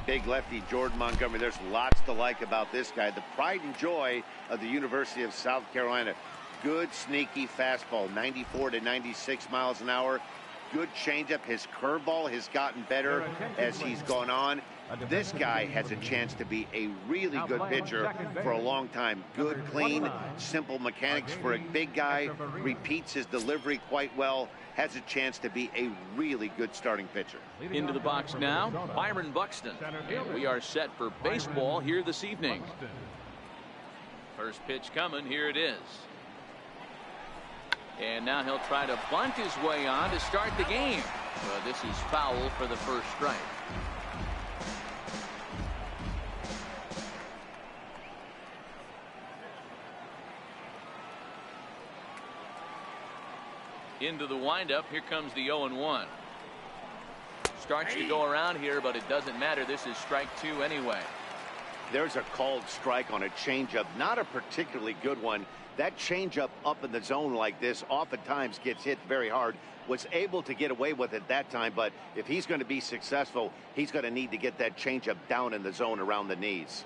Big lefty Jordan Montgomery. There's lots to like about this guy. The pride and joy of the University of South Carolina. Good, sneaky fastball, 94 to 96 miles an hour. Good changeup. His curveball has gotten better as he's gone on. This guy has a chance to be a really good pitcher for a long time. Good, clean, simple mechanics for a big guy. Repeats his delivery quite well. Has a chance to be a really good starting pitcher. Into the box now, Byron Buxton. And we are set for baseball here this evening. First pitch coming. Here it is. And now he'll try to bunt his way on to start the game. Well, this is foul for the first strike. Into the windup. Here comes the 0-1. Starts to go around here, but it doesn't matter. This is strike two anyway. There's a called strike on a changeup. Not a particularly good one. That changeup up in the zone like this oftentimes gets hit very hard. Was able to get away with it that time, but if he's going to be successful, he's going to need to get that changeup down in the zone around the knees.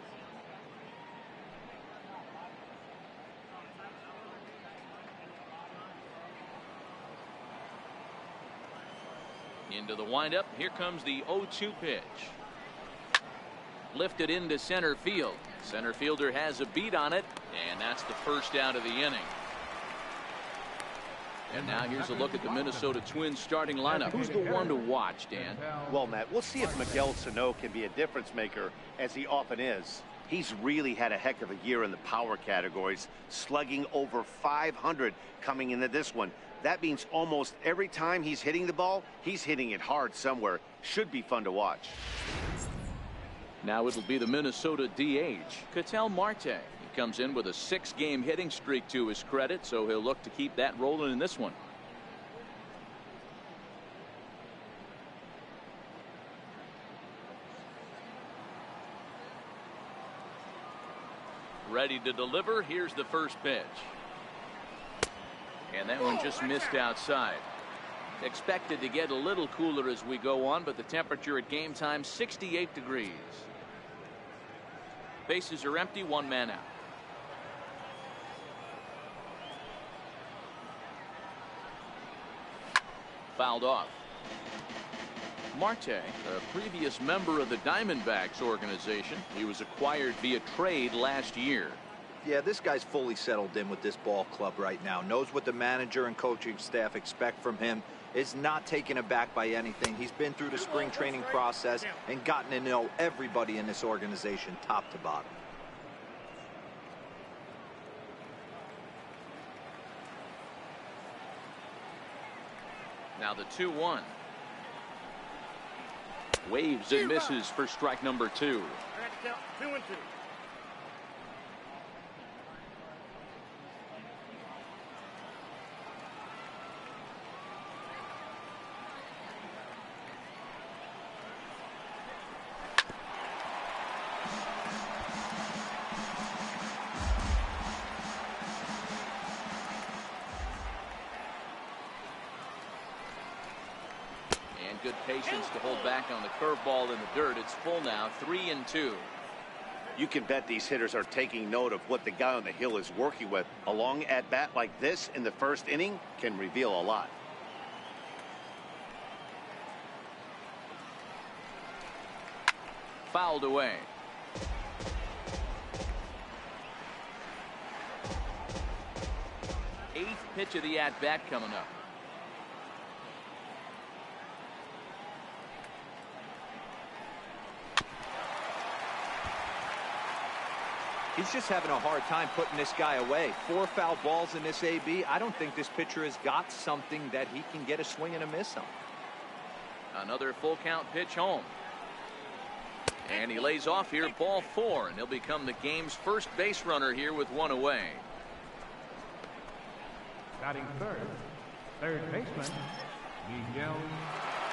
Into the windup. Here comes the 0-2 pitch. Lifted into center field. Center fielder has a beat on it, and that's the first out of the inning. And now here's a look at the Minnesota Twins starting lineup. Who's the one to watch, Dan? Well, Matt, we'll see if Miguel Sano can be a difference maker, as he often is. He's really had a heck of a year in the power categories, slugging over 500 coming into this one. That means almost every time he's hitting the ball, he's hitting it hard somewhere. Should be fun to watch. Now it'll be the Minnesota DH, Ketel Marte. He comes in with a 6-game hitting streak to his credit, so he'll look to keep that rolling in this one. Ready to deliver. Here's the first pitch. And that one just missed outside. Expected to get a little cooler as we go on, but the temperature at game time 68 degrees. Bases are empty, one man out. Fouled off. Marte, a previous member of the Diamondbacks organization. He was acquired via trade last year. Yeah, this guy's fully settled in with this ball club right now. Knows what the manager and coaching staff expect from him. Is not taken aback by anything. He's been through the spring training process and gotten to know everybody in this organization top to bottom. Now the 2-1. Waves and misses for strike number 2. 2-2. Good patience to hold back on the curveball in the dirt. It's full now, 3-2. You can bet these hitters are taking note of what the guy on the hill is working with. A long at bat like this in the first inning can reveal a lot. Fouled away. Eighth pitch of the at bat coming up. He's just having a hard time putting this guy away. 4 foul balls in this AB. I don't think this pitcher has got something that he can get a swing and a miss on. Another full count pitch home. And he lays off here, ball 4, and he'll become the game's first base runner here with 1 away. Batting third baseman, Miguel.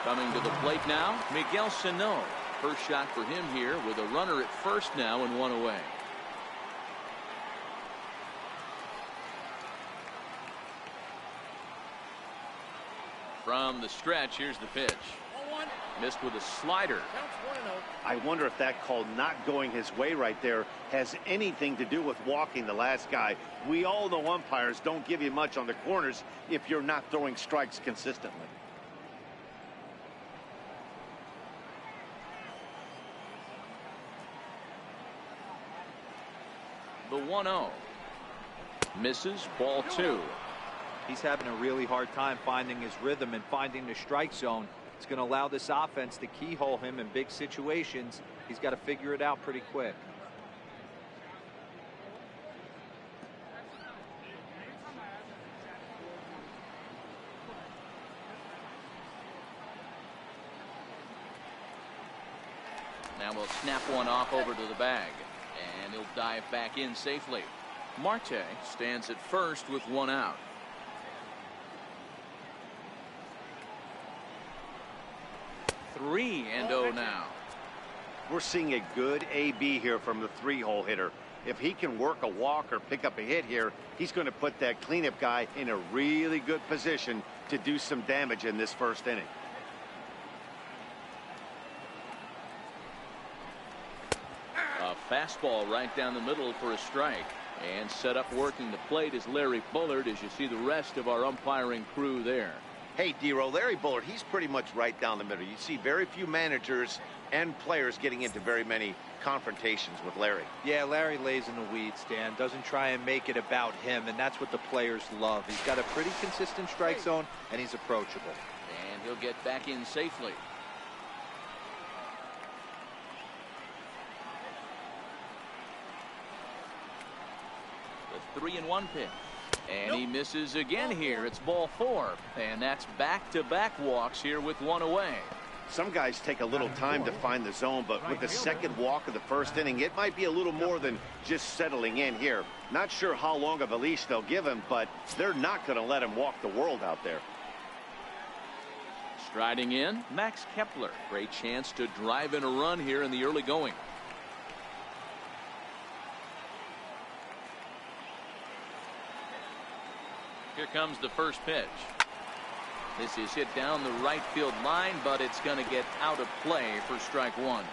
Coming to the plate now, Miguel Sano. First shot for him here with a runner at first now and 1 away. From the stretch, here's the pitch. Missed with a slider. I wonder if that call not going his way right there has anything to do with walking the last guy. We all know umpires don't give you much on the corners if you're not throwing strikes consistently. The 1-0. Misses, ball 2. He's having a really hard time finding his rhythm and finding the strike zone. It's going to allow this offense to keyhole him in big situations. He's got to figure it out pretty quick. Now we'll snap one off over to the bag, and he'll dive back in safely. Marte stands at first with 1 out. Three and 0 now. We're seeing a good AB here from the 3-hole hitter. If he can work a walk or pick up a hit here, he's going to put that cleanup guy in a really good position to do some damage in this first inning. A fastball right down the middle for a strike. And set up working the plate is Larry Bullard, as you see the rest of our umpiring crew there. Hey, D-Row, Larry Bullard, he's pretty much right down the middle. You see very few managers and players getting into very many confrontations with Larry. Yeah, Larry lays in the weeds, Dan. Doesn't try and make it about him, and that's what the players love. He's got a pretty consistent strike zone, and he's approachable. And he'll get back in safely. The 3-1 pitch. And he misses again here. It's ball 4. And that's back-to-back walks here with 1 away. Some guys take a little time to find the zone, but with the second walk of the first inning, it might be a little more than just settling in here. Not sure how long of a leash they'll give him, but they're not going to let him walk the world out there. Striding in, Max Kepler. Great chance to drive in a run here in the early going. Here comes the first pitch. This is hit down the right field line, but it's going to get out of play for strike 1.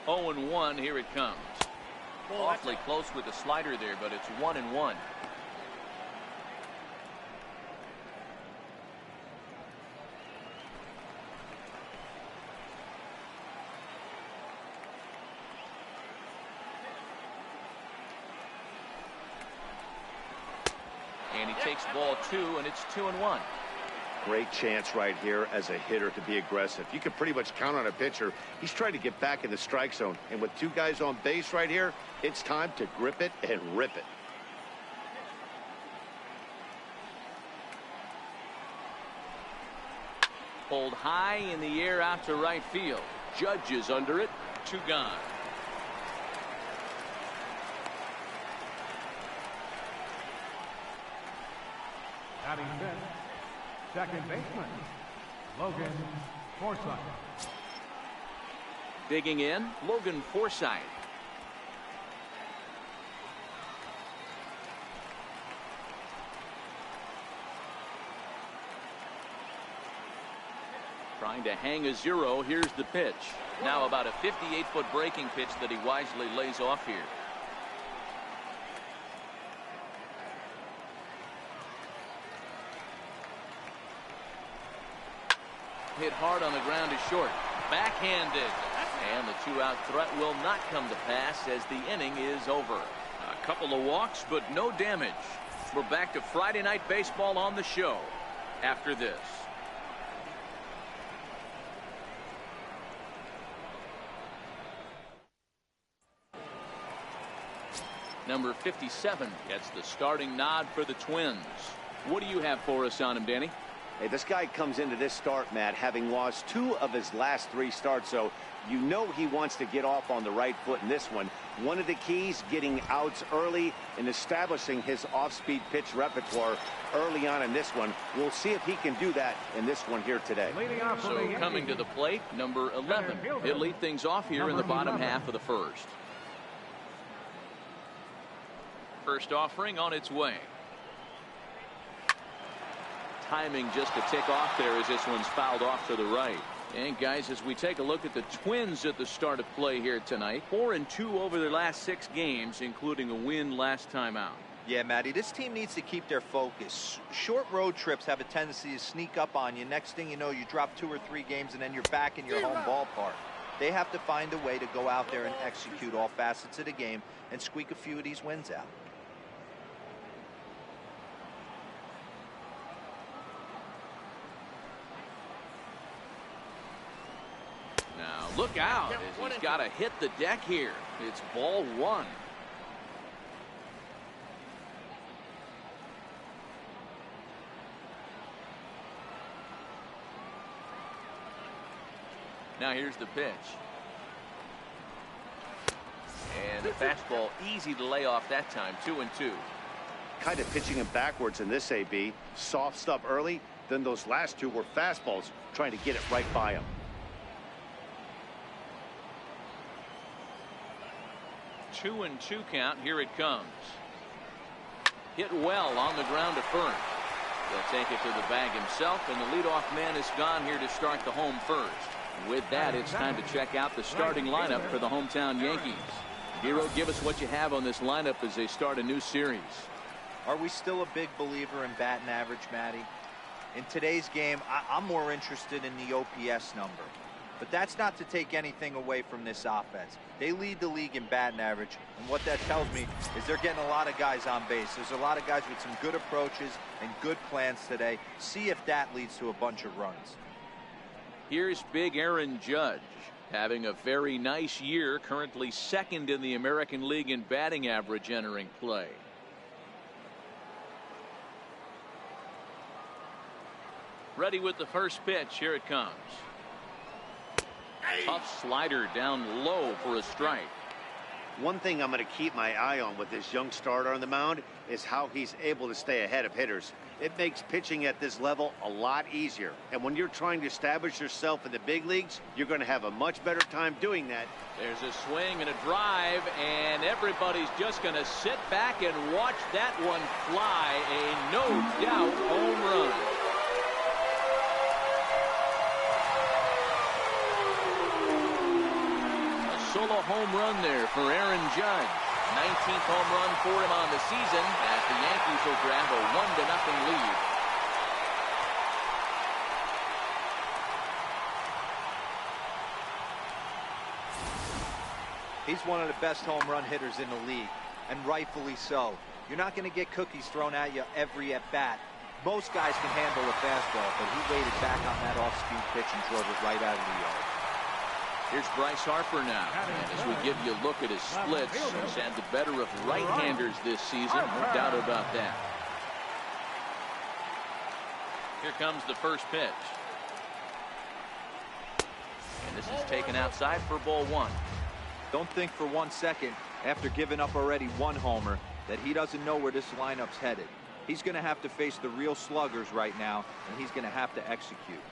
Oh and 1, here it comes. Awfully close with the slider there, but it's 1-1. And he takes ball 2, and it's 2-1. Great chance right here as a hitter to be aggressive. You can pretty much count on a pitcher. He's trying to get back in the strike zone. And with 2 guys on base right here, it's time to grip it and rip it. Pulled high in the air out to right field. Judge is under it. 2 gone. Batting fifth, second baseman, Logan Forsythe. Digging in, Logan Forsythe. Trying to hang a 0. Here's the pitch. Now about a 58-foot breaking pitch that he wisely lays off here. Hit hard on the ground to short. Backhanded. And the 2-out threat will not come to pass as the inning is over. A couple of walks, but no damage. We're back to Friday night baseball on the show after this. Number 57 gets the starting nod for the Twins. What do you have for us on him, Danny? Hey, this guy comes into this start, Matt, having lost 2 of his last 3 starts, so you know he wants to get off on the right foot in this one. One of the keys, getting outs early and establishing his off-speed pitch repertoire early on in this one. We'll see if he can do that in this one here today. So coming to the plate, number 11. He'll lead things off here in the bottom half of the first. First offering on its way. Timing just a tick off there as this one's fouled off to the right. And guys, as we take a look at the Twins at the start of play here tonight, 4-2 over their last 6 games, including a win last time out. Yeah, Matty, this team needs to keep their focus. Short road trips have a tendency to sneak up on you. Next thing you know, you drop 2 or 3 games and then you're back in your home ballpark. They have to find a way to go out there and execute all facets of the game and squeak a few of these wins out. Now look out as he's got to hit the deck here. It's ball 1. Now here's the pitch. And the fastball easy to lay off that time. 2-2. Kind of pitching him backwards in this AB. Soft stuff early, then those last 2 were fastballs, trying to get it right by him. 2-2 count. Here it comes. Hit well on the ground to first. He'll take it to the bag himself, and the leadoff man is gone here to start the home first. With that, it's time to check out the starting lineup for the hometown Yankees. Hero, give us what you have on this lineup as they start a new series. Are we still a big believer in batting average, Matty? In today's game, I'm more interested in the OPS number. But that's not to take anything away from this offense. They lead the league in batting average, and what that tells me is they're getting a lot of guys on base. There's a lot of guys with some good approaches and good plans today. See if that leads to a bunch of runs. Here's big Aaron Judge, having a very nice year, currently 2nd in the American League in batting average entering play. Ready with the first pitch. Here it comes. Tough slider down low for a strike. One thing I'm going to keep my eye on with this young starter on the mound is how he's able to stay ahead of hitters. It makes pitching at this level a lot easier. And when you're trying to establish yourself in the big leagues, you're going to have a much better time doing that. There's a swing and a drive, and everybody's just going to sit back and watch that one fly. A no-doubt home run. Solo home run there for Aaron Judge. 19th home run for him on the season as the Yankees will grab a 1-0 lead. He's one of the best home run hitters in the league, and rightfully so. You're not going to get cookies thrown at you every at-bat. Most guys can handle a fastball, but he waited back on that off-speed pitch and drove it right out of the yard. Here's Bryce Harper now, and as we give you a look at his splits, he's had the better of right-handers this season, no doubt about that. Here comes the first pitch. And this is taken outside for ball 1. Don't think for 1 second, after giving up already 1 homer, that he doesn't know where this lineup's headed. He's going to have to face the real sluggers right now, and he's going to have to execute.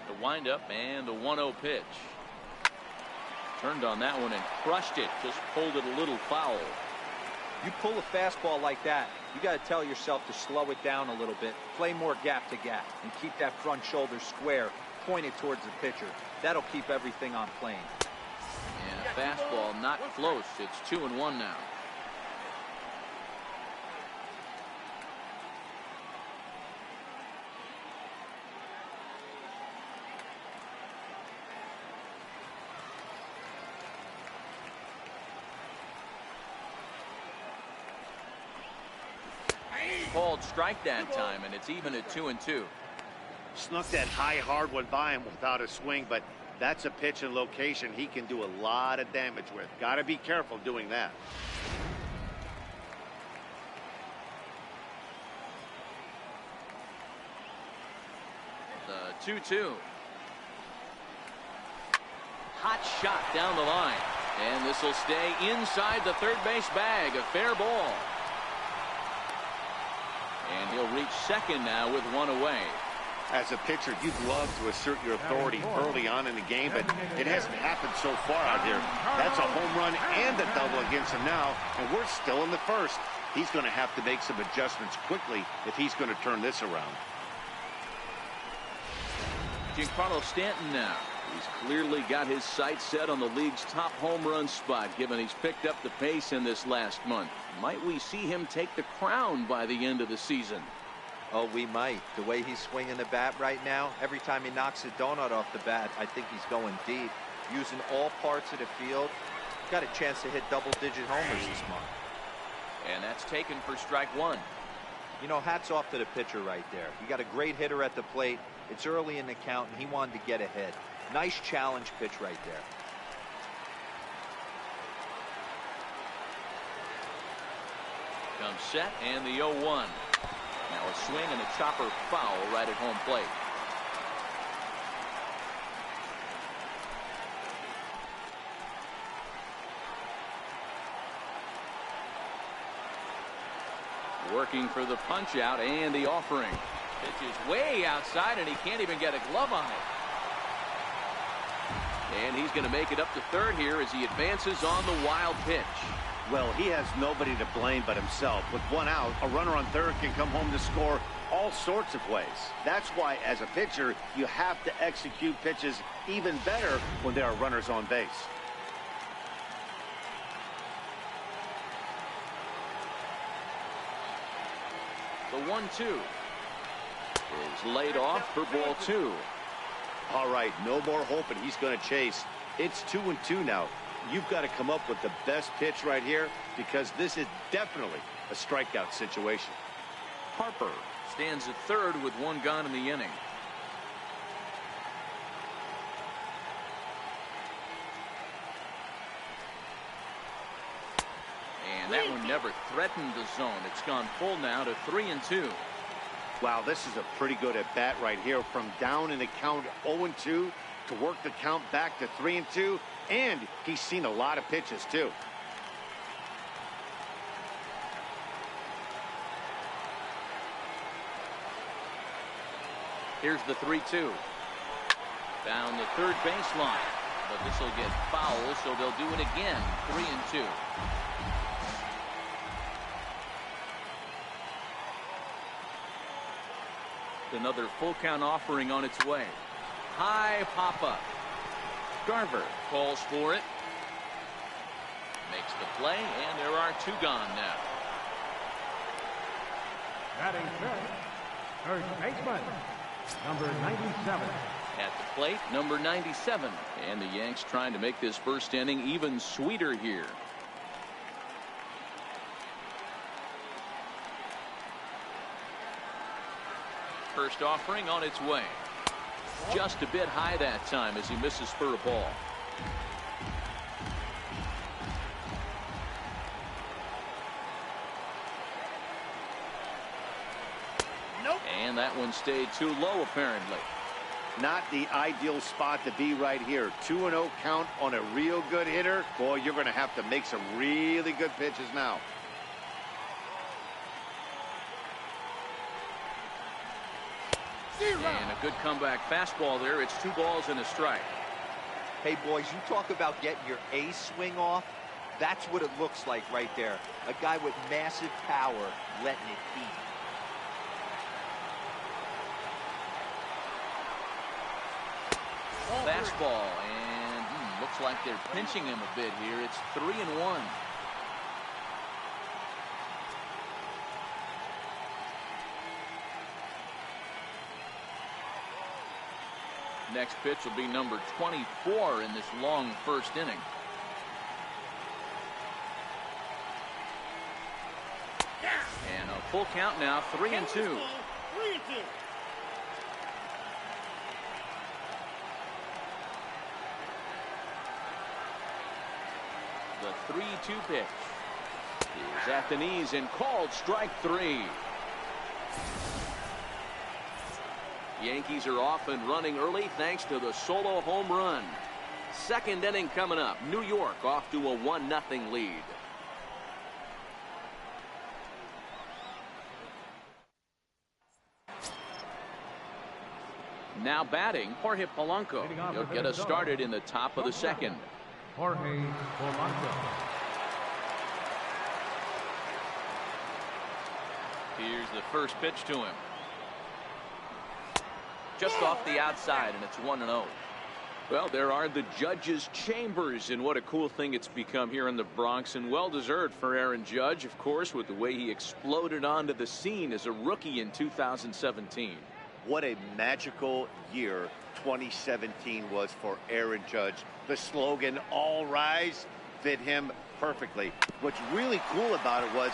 The windup and the 1-0 pitch. Turned on that one and crushed it. Just pulled it a little foul. You pull a fastball like that, you got to tell yourself to slow it down a little bit, play more gap to gap, and keep that front shoulder square, pointed towards the pitcher. That'll keep everything on plane. And a fastball not close. It's 2-1 now. Called strike that time, and it's even at 2-2. Snuck that high hard one by him without a swing, but that's a pitch and location he can do a lot of damage with. Got to be careful doing that. The 2-2. Hot shot down the line, and this will stay inside the third base bag. A fair ball. And he'll reach second now with 1 away. As a pitcher, you'd love to assert your authority early on in the game, but it hasn't happened so far out here. That's a home run and a double against him now, and we're still in the first. He's going to have to make some adjustments quickly if he's going to turn this around. Giancarlo Stanton now. He's clearly got his sights set on the league's top home run spot, given he's picked up the pace in this last month. Might we see him take the crown by the end of the season? Oh, we might. The way he's swinging the bat right now, every time he knocks a donut off the bat, I think he's going deep, using all parts of the field. Got a chance to hit double-digit homers this month. And that's taken for strike one. You know, hats off to the pitcher right there. He got a great hitter at the plate. It's early in the count, and he wanted to get ahead. Nice challenge pitch right there. Comes set, and the 0-1. Now a swing and a chopper foul right at home plate. Working for the punch out and the offering. Pitch is way outside and he can't even get a glove on it. And he's going to make it up to third here as he advances on the wild pitch. Well, he has nobody to blame but himself. With one out, a runner on third can come home to score all sorts of ways. That's why, as a pitcher, you have to execute pitches even better when there are runners on base. The 1-2 is laid off for ball two. All right, no more hoping he's going to chase. It's 2-2 now. You've got to come up with the best pitch right here because this is definitely a strikeout situation. Harper stands at third with one gone in the inning. And that one never threatened the zone. It's gone full now to 3-2. Wow, this is a pretty good at bat right here. From down in the count 0-2 to work the count back to 3-2. And he's seen a lot of pitches, too. Here's the 3-2. Down the third baseline. But this will get foul, so they'll do it again. 3-2. Another full count offering on its way. High pop-up. Garver calls for it. Makes the play, and there are two gone now. Batting fifth, third baseman, number 97. At the plate, number 97. And the Yanks trying to make this first inning even sweeter here. First offering on its way. Just a bit high that time as he misses for a ball. Nope. And that one stayed too low apparently. Not the ideal spot to be right here. 2-0 count on a real good hitter. Boy, you're going to have to make some really good pitches now. And a good comeback fastball there. It's 2 balls and a strike. Hey, boys, you talk about getting your ace swing off. That's what it looks like right there. A guy with massive power letting it eat. Fastball, and looks like they're pinching him a bit here. It's 3-1. Next pitch will be number 24 in this long first inning. And a full count now, 3-2. The 3-2 pitch is at the knees and called strike 3. Yankees are off and running early thanks to the solo home run. Second inning coming up. New York off to a 1-0 lead. Now batting, Jorge Polanco. He'll get us started in the top of the second. Jorge Polanco. Here's the first pitch to him. Just off the outside, and it's 1-0. Well, there are the judges' chambers, and what a cool thing it's become here in the Bronx, and well-deserved for Aaron Judge, of course, with the way he exploded onto the scene as a rookie in 2017. What a magical year 2017 was for Aaron Judge. The slogan, "All Rise," fit him perfectly. What's really cool about it was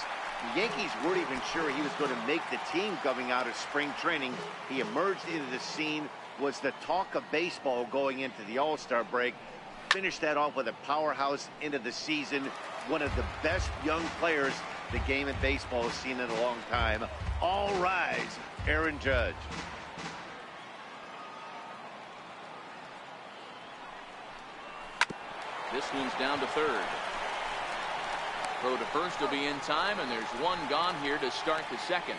the Yankees weren't even sure he was going to make the team coming out of spring training. He emerged into the scene, was the talk of baseball going into the All-Star break, finished that off with a powerhouse into the season. One of the best young players the game of baseball has seen in a long time. All rise, Aaron Judge. This one's down to third. Throw to first will be in time, and there's one gone here to start the second.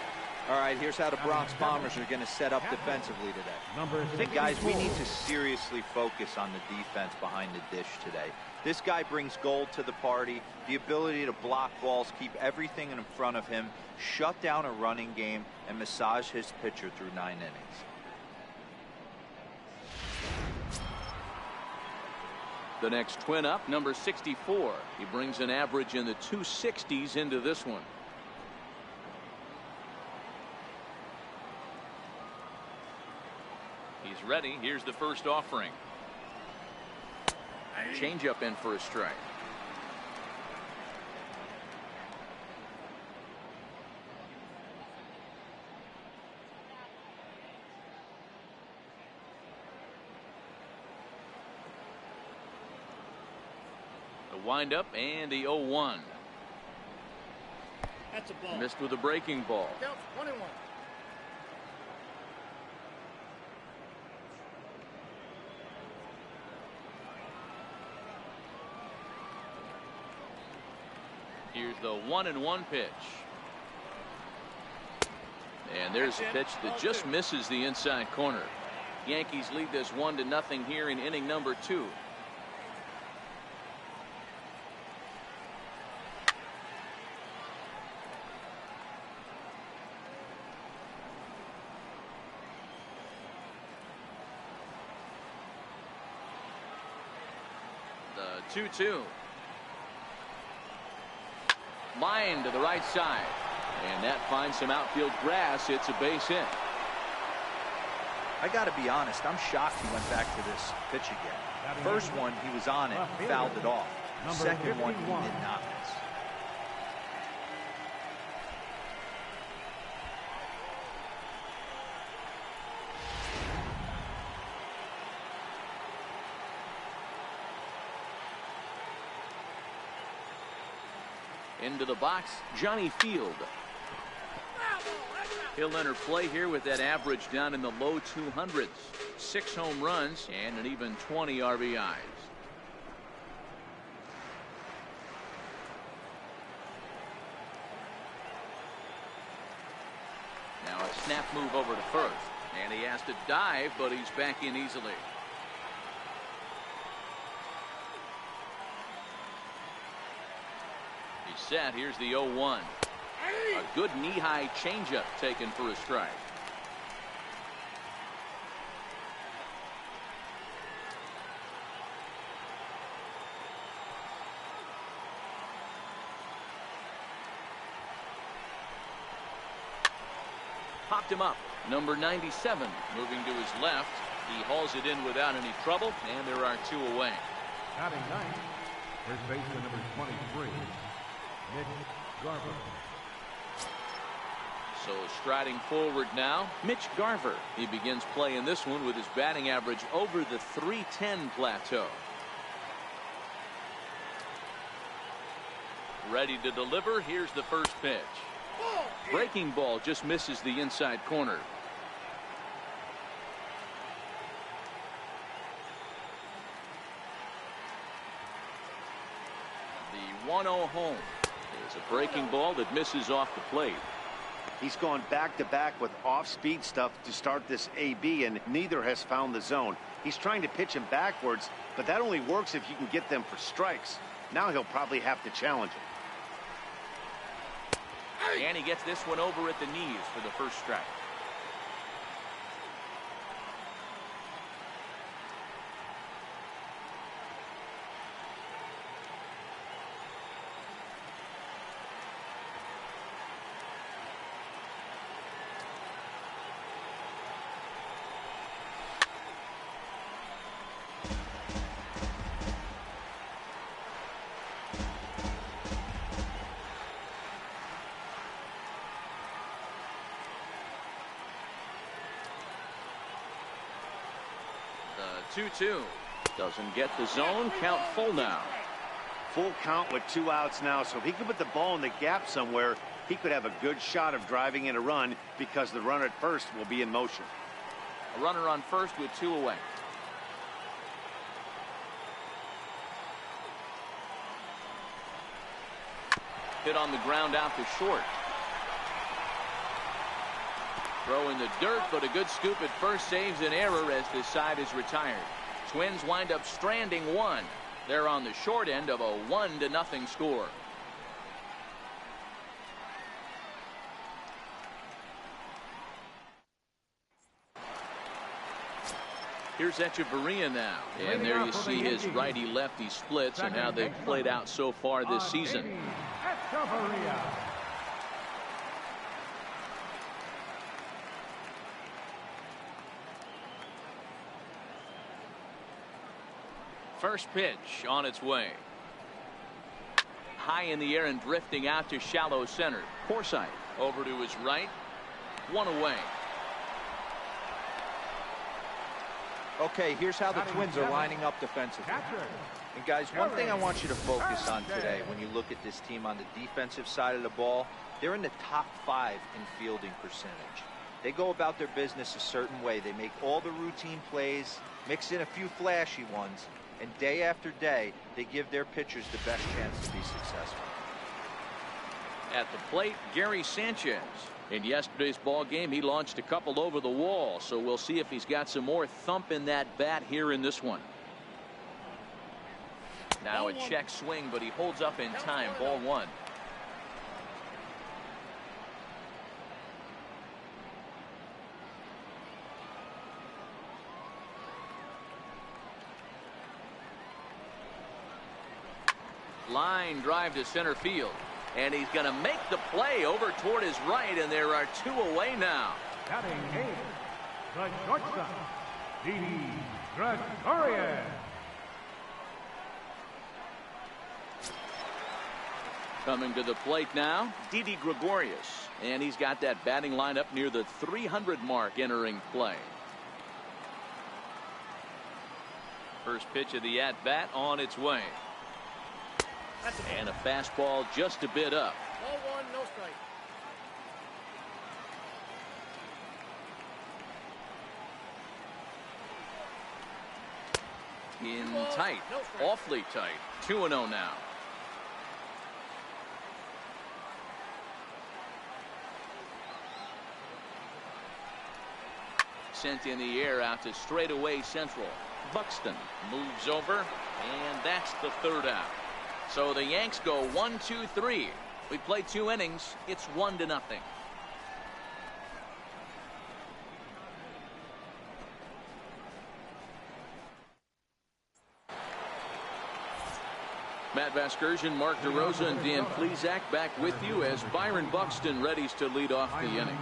All right, here's how the Bronx Bombers are going to set up defensively today. And guys, we need to seriously focus on the defense behind the dish today. This guy brings gold to the party, the ability to block balls, keep everything in front of him, shut down a running game, and massage his pitcher through 9 innings. The next twin up, number 64. He brings an average in the 260s into this one. He's ready. Here's the first offering. Changeup in for a strike. The windup and the 0-1. That's a ball. Missed with a breaking ball. Counts 1-1. Here's the 1-1 pitch. And there's a pitch that just misses the inside corner. Yankees lead this 1-0 here in inning number 2. The 2-2. Line to the right side, and that finds some outfield grass. It's a base hit. I got to be honest, I'm shocked he went back to this pitch again. First one, he was on it, fouled it off. Second one, he did not miss. Into the box, Johnny Field. He'll enter play here with that average down in the low 200s. 6 home runs and an even 20 RBIs. Now a snap move over to first. And he has to dive, but he's back in easily. Set. Here's the 0-1. A good knee-high changeup taken for a strike. Popped him up. Number 97 moving to his left. He hauls it in without any trouble, and there are 2 away. Batting ninth, first baseman number 23. Mitch Garver. So striding forward now, Mitch Garver. He begins play in this one with his batting average over the 310 plateau. Ready to deliver. Here's the first pitch. Breaking ball just misses the inside corner. The 1-0 home. It's a breaking ball that misses off the plate. He's gone back-to-back with off-speed stuff to start this AB, and neither has found the zone. He's trying to pitch him backwards, but that only works if you can get them for strikes. Now he'll probably have to challenge And he gets this one over at the knees for the first strike. The 2-2 doesn't get the zone. Count full now. Full count with 2 outs now. So if he could put the ball in the gap somewhere, he could have a good shot of driving in a run because the runner at first will be in motion. A runner on first with 2 away. Hit on the ground out to short. Throw in the dirt, but a good scoop at first saves an error as this side is retired. Twins wind up stranding 1. They're on the short end of a 1-0 score. Here's Echeverria now. And there you see his righty-lefty splits and how they've played out so far this season. First pitch on its way. High in the air and drifting out to shallow center. Forsythe over to his right. 1 away. Okay, here's how the Twins are lining up defensively. And guys, one thing I want you to focus on today when you look at this team on the defensive side of the ball, they're in the top 5 in fielding percentage. They go about their business a certain way. They make all the routine plays, mix in a few flashy ones, and day after day, they give their pitchers the best chance to be successful. At the plate, Gary Sanchez. In yesterday's ball game, he launched a couple over the wall, so we'll see if he's got some more thump in that bat here in this one. Now a check swing, but he holds up in time. Ball 1. Line drive to center field. And he's going to make the play over toward his right, and there are 2 away now. Batting 8, the shortstop, Didi Gregorius. Coming to the plate now, Didi Gregorius. And he's got that batting lineup near the 300 mark entering play. First pitch of the at-bat on its way. And a fastball just a bit up. Ball 1, no strike. In tight, awfully tight. 2-0 now. Sent in the air out to straightaway central. Buxton moves over, and that's the 3rd out. So the Yanks go 1-2-3. We play 2 innings. It's 1-0. Matt Vasgersian, Mark DeRosa, and Dan Plesac back with you as Byron Buxton readies to lead off the inning.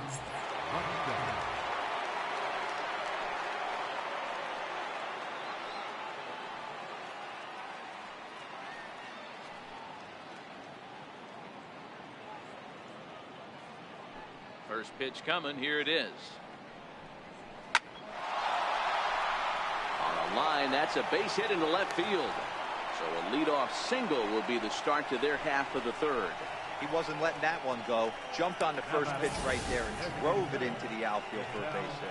First pitch coming. Here it is. On a line, that's a base hit into left field. So a leadoff single will be the start to their half of the 3rd. He wasn't letting that one go. Jumped on the first pitch right there and drove it into the outfield for a base hit.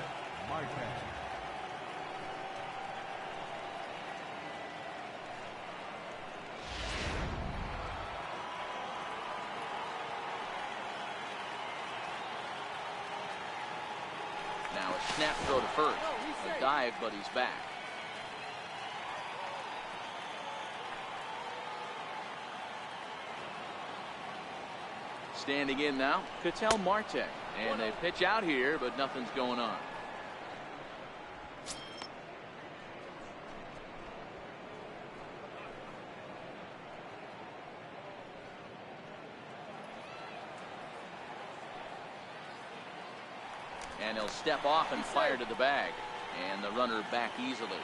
Now a snap throw to first. A dive, but he's back. Standing in now, Ketel Marte. And they pitch out here, but nothing's going on. And he'll step off and fire to the bag. And the runner back easily.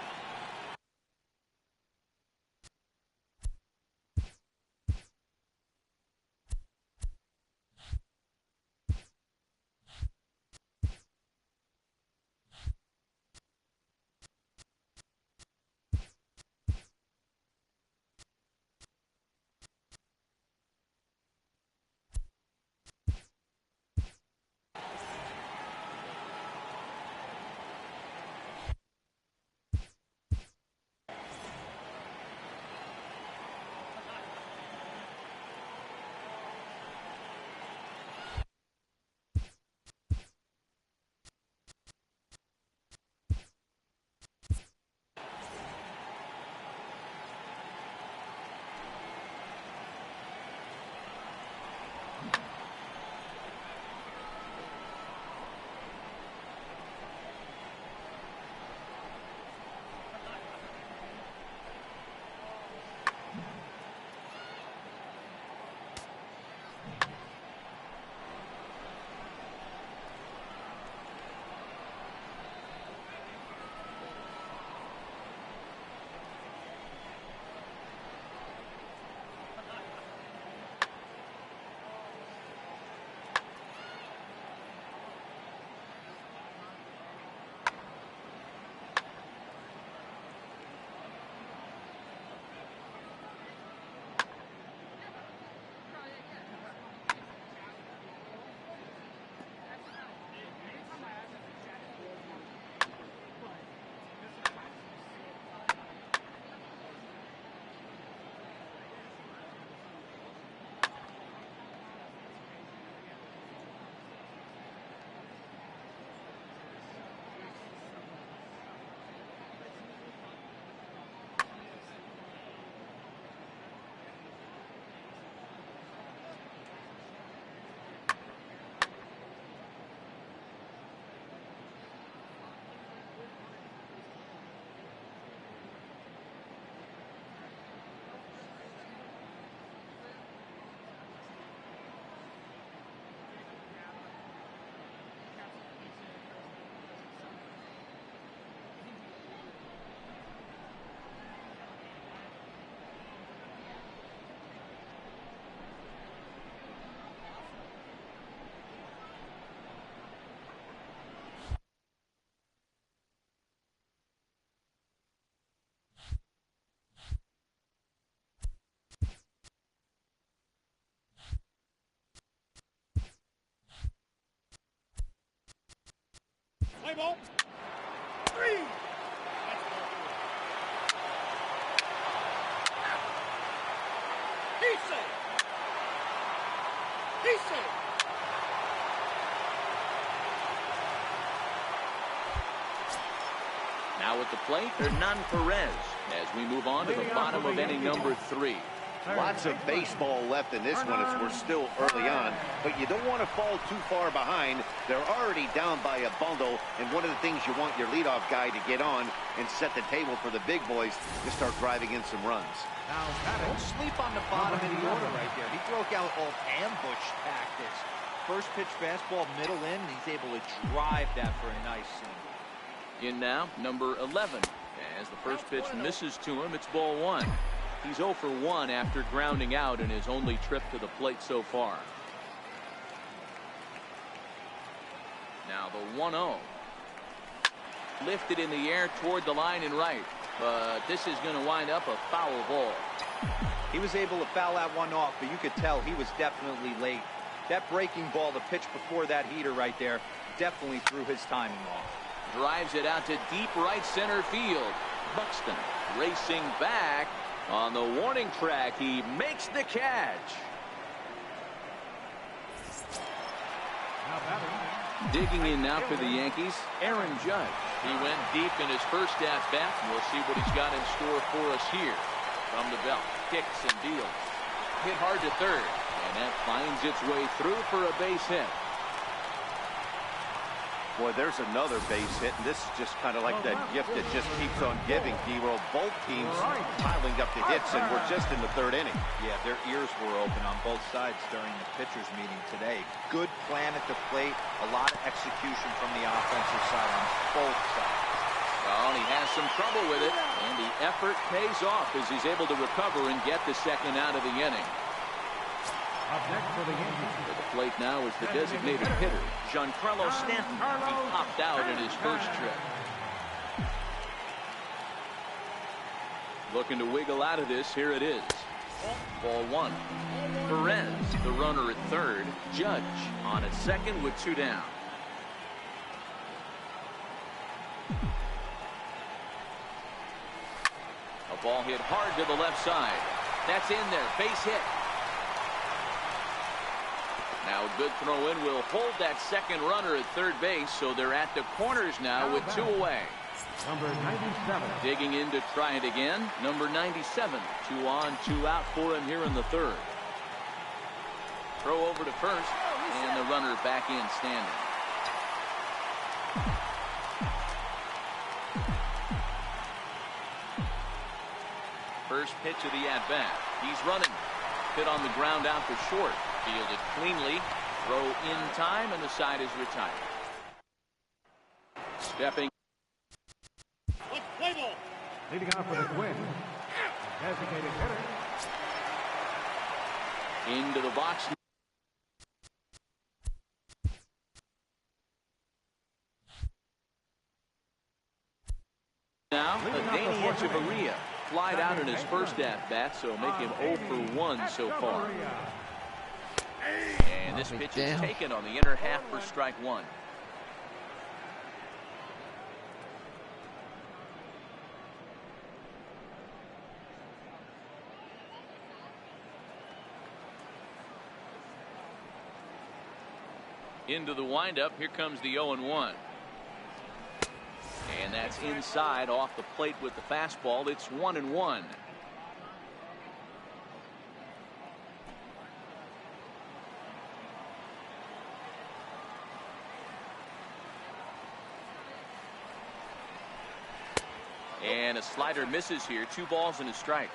Play ball. 3. He's safe. He's safe. Now at the plate, Hernan Perez, as we move on to the bottom of inning number 3. Lots of baseball left in this one as we're still early on, but you don't want to fall too far behind. They're already down by a bundle, and one of the things you want your leadoff guy to get on and set the table for the big boys to start driving in some runs. Don't sleep on the bottom of the order right there. He broke out all ambush tactics. First pitch fastball, middle in, and he's able to drive that for a nice swing. In now, number 11. As the first pitch misses to him, it's ball 1. He's 0 for 1 after grounding out in his only trip to the plate so far. Now the 1-0. Lifted in the air toward the line and right. But this is going to wind up a foul ball. He was able to foul that one off, but you could tell he was definitely late. That breaking ball, the pitch before that heater right there, definitely threw his timing off. Drives it out to deep right center field. Buxton racing back. On the warning track, he makes the catch. Digging in now for the Yankees, Aaron Judge. He went deep in his first at-bat, and we'll see what he's got in store for us here. From the belt, kicks and deals. Hit hard to third, and that finds its way through for a base hit. Boy, there's another base hit, and this is just kind of like that gift that just keeps on giving, D-Roll. Both teams piling up the hits, and we're just in the third inning. Yeah, their ears were open on both sides during the pitchers' meeting today. Good plan at the plate, a lot of execution from the offensive side on both sides. Well, he has some trouble with it, and the effort pays off as he's able to recover and get the second out of the inning. Up next for the Yankees. At the plate now is the designated hitter, Giancarlo Stanton. He popped out in his first trip. Looking to wiggle out of this. Here it is. Ball one. Perez, the runner at third. Judge on at second with 2 down. A ball hit hard to the left side. That's in there. Base hit. Now a good throw in will hold that second runner at third base, so they're at the corners now with 2 away. Number 97. Digging in to try it again. Number 97. 2 on, 2 out for him here in the third. Throw over to first, and the runner back in standing. First pitch of the at-bat. He's running. Hit on the ground out for short. Fielded cleanly. Throw in time, and the side is retired. Stepping. Play ball. Leading off for the Twins. Designated hitter. Into the box. Now, Danny Echeverria flied out in his first at-bat, so make him 0 for 1 so far. And this pitch is taken on the inner half for strike 1. Into the windup. Here comes the 0-1. And that's inside off the plate with the fastball. It's 1-1. And a slider misses here. 2 balls and a strike.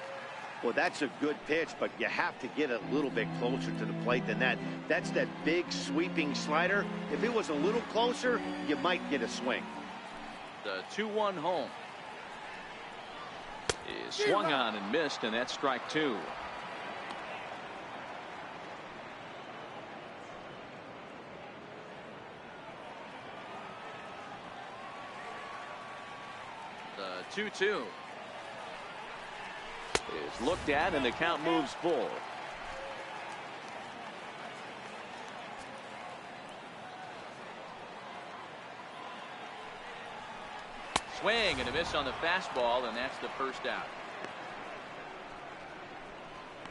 Well, that's a good pitch, but you have to get a little bit closer to the plate than that. That's that big sweeping slider. If it was a little closer, you might get a swing. The 2-1 home is swung on and missed, and that's strike 2. The 2-2 is looked at, and the count moves full. Swing and a miss on the fastball, and that's the first out.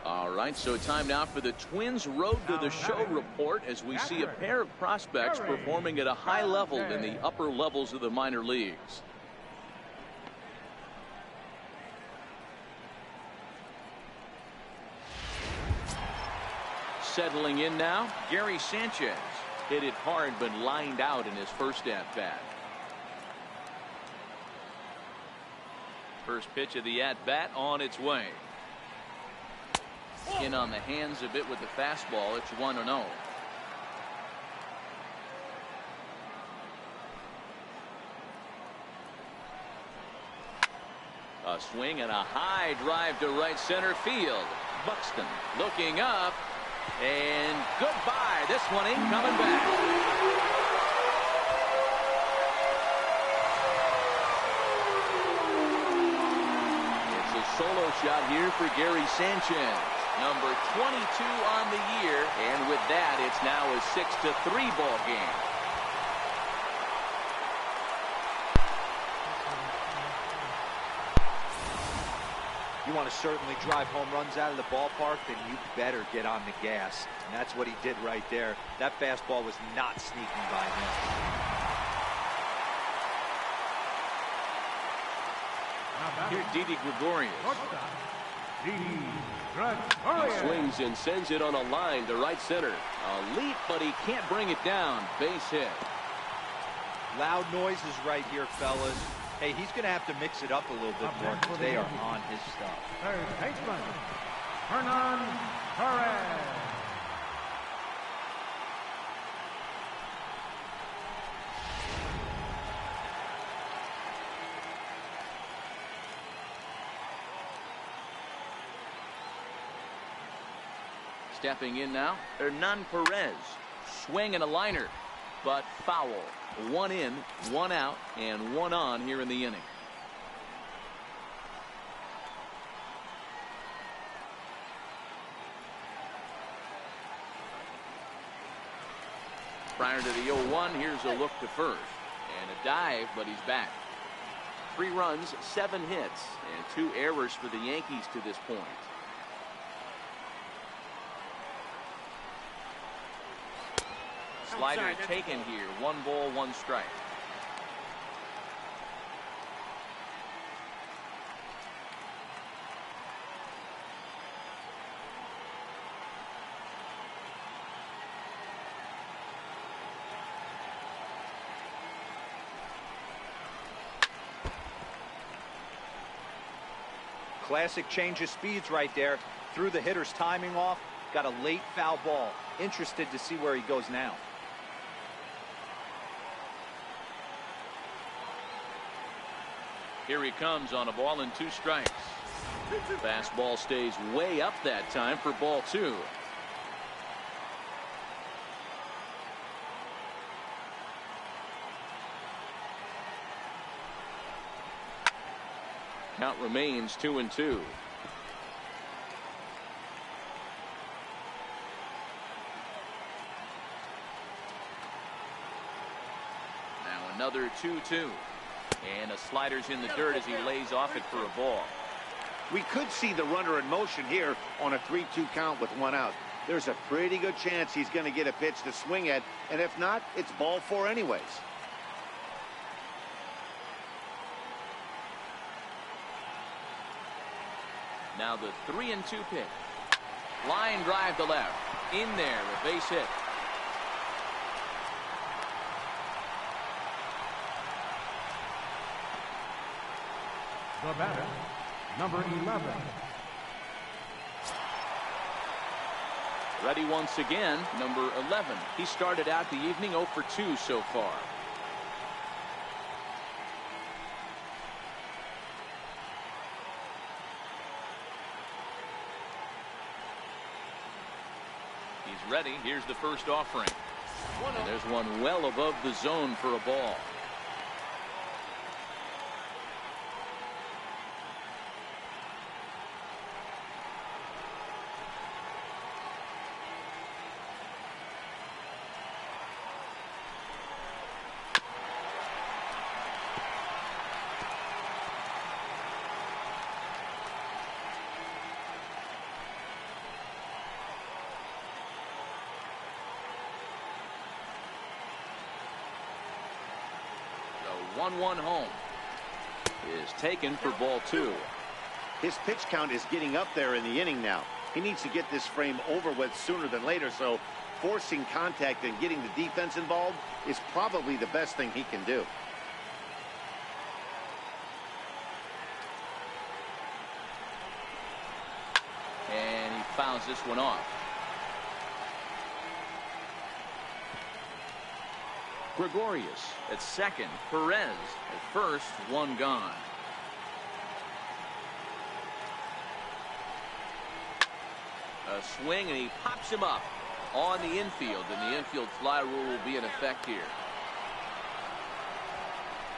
All right, so time now for the Twins Road to the Show report as we see a pair of prospects performing at a high level in the upper levels of the minor leagues. Settling in now, Gary Sanchez. Hit it hard but lined out in his first at-bat. First pitch of the at-bat on its way. In on the hands a bit with the fastball. It's 1-0. A swing and a high drive to right center field. Buxton looking up. And goodbye. This one ain't coming back. It's a solo shot here for Gary Sanchez. Number 22 on the year. And with that, it's now a 6-3 ball game. You want to certainly drive home runs out of the ballpark, then you better get on the gas. And that's what he did right there. That fastball was not sneaking by him. Here's Didi Gregorius. He swings and sends it on a line to right center. A leap, but he can't bring it down. Base hit. Loud noises right here, fellas. Hey, he's going to have to mix it up a little bit more because they are on his stuff. Third baseman, Hernan Perez. Stepping in now, Hernan Perez. Swing and a liner, but foul. One in, one out, and one on here in the inning. Prior to the 0-1, here's a look to first. And a dive, but he's back. 3 runs, 7 hits, and 2 errors for the Yankees to this point. Slider taken here. 1 ball, 1 strike. Classic change of speeds right there. Threw the hitter's timing off. Got a late foul ball. Interested to see where he goes now. Here he comes on a ball and 2 strikes. Fastball stays way up that time for ball 2. Count remains 2-2. Now another 2-2. And a slider's in the dirt as he lays off it for a ball. We could see the runner in motion here on a 3-2 count with 1 out. There's a pretty good chance he's going to get a pitch to swing at, and if not, it's ball 4 anyways. Now the 3-2 pitch. Line drive to left. In there, a base hit. The batter, number 11. Ready once again, number 11. He started out the evening 0 for 2 so far. He's ready. Here's the first offering. And there's one well above the zone for a ball. The 1-1 home is taken for ball 2. His pitch count is getting up there in the inning now. He needs to get this frame over with sooner than later, so forcing contact and getting the defense involved is probably the best thing he can do. And he fouls this one off. Gregorius at second. Perez at first. 1 gone. A swing, and he pops him up on the infield, and the infield fly rule will be in effect here.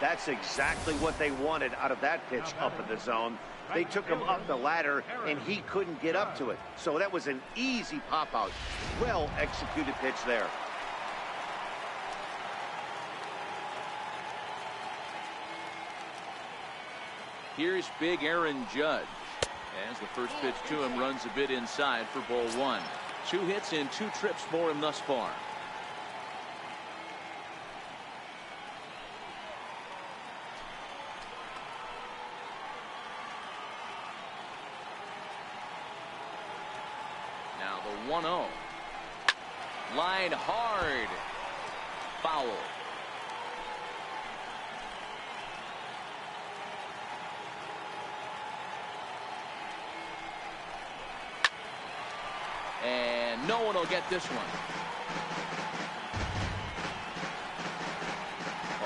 That's exactly what they wanted out of that pitch up in the zone. They took him up the ladder, and he couldn't get up to it. So that was an easy pop-out. Well-executed pitch there. Here's big Aaron Judge. As the first pitch to him runs a bit inside for ball 1. 2 hits and 2 trips for him thus far. 1-0. Line hard. Foul. And no one will get this one.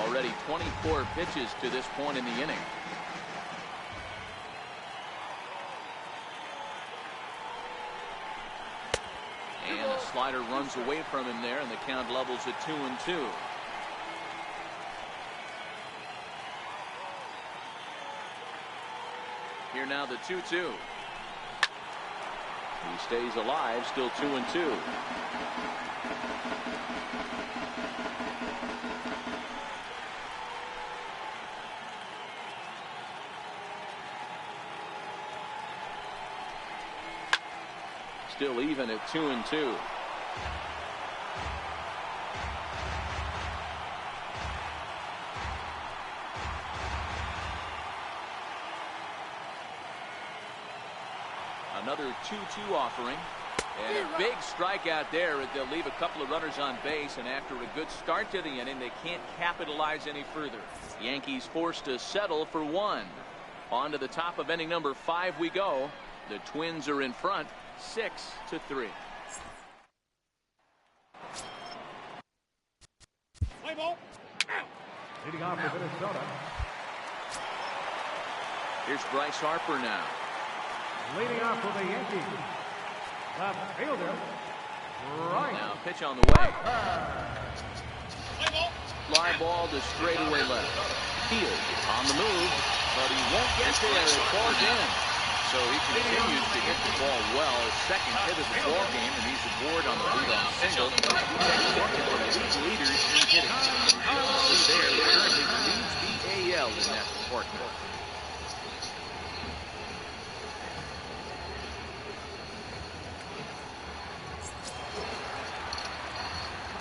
Already 24 pitches to this point in the inning. And a slider runs away from him there, and the count levels at 2-2. Here now the 2-2. He stays alive, still 2-2. Still even at 2-2. Another 2-2 offering. And a big strikeout there. They'll leave a couple of runners on base, and after a good start to the inning, they can't capitalize any further. Yankees forced to settle for one. On to the top of inning number 5 we go. The Twins are in front, 6-3. Play ball. Leading off for Minnesota. Here's Bryce Harper now. Leading off for the Yankees. Left fielder. Right. Now pitch on the way. Play ball. Fly ball to straightaway left. Field on the move, but he won't get there. It falls in. So he continues to hit the ball well. Second hit of the ball game, and he's aboard on the leadoff single. He's one of the league leaders in hitting. See there, he currently leads the AL in that department.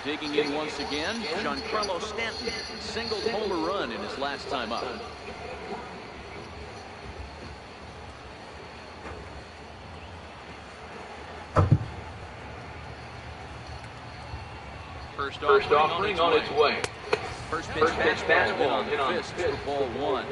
Digging in once again, Giancarlo Stanton singled home a run in his last time up. First offering on its way. First pitch fastball hit on the fist for ball 1.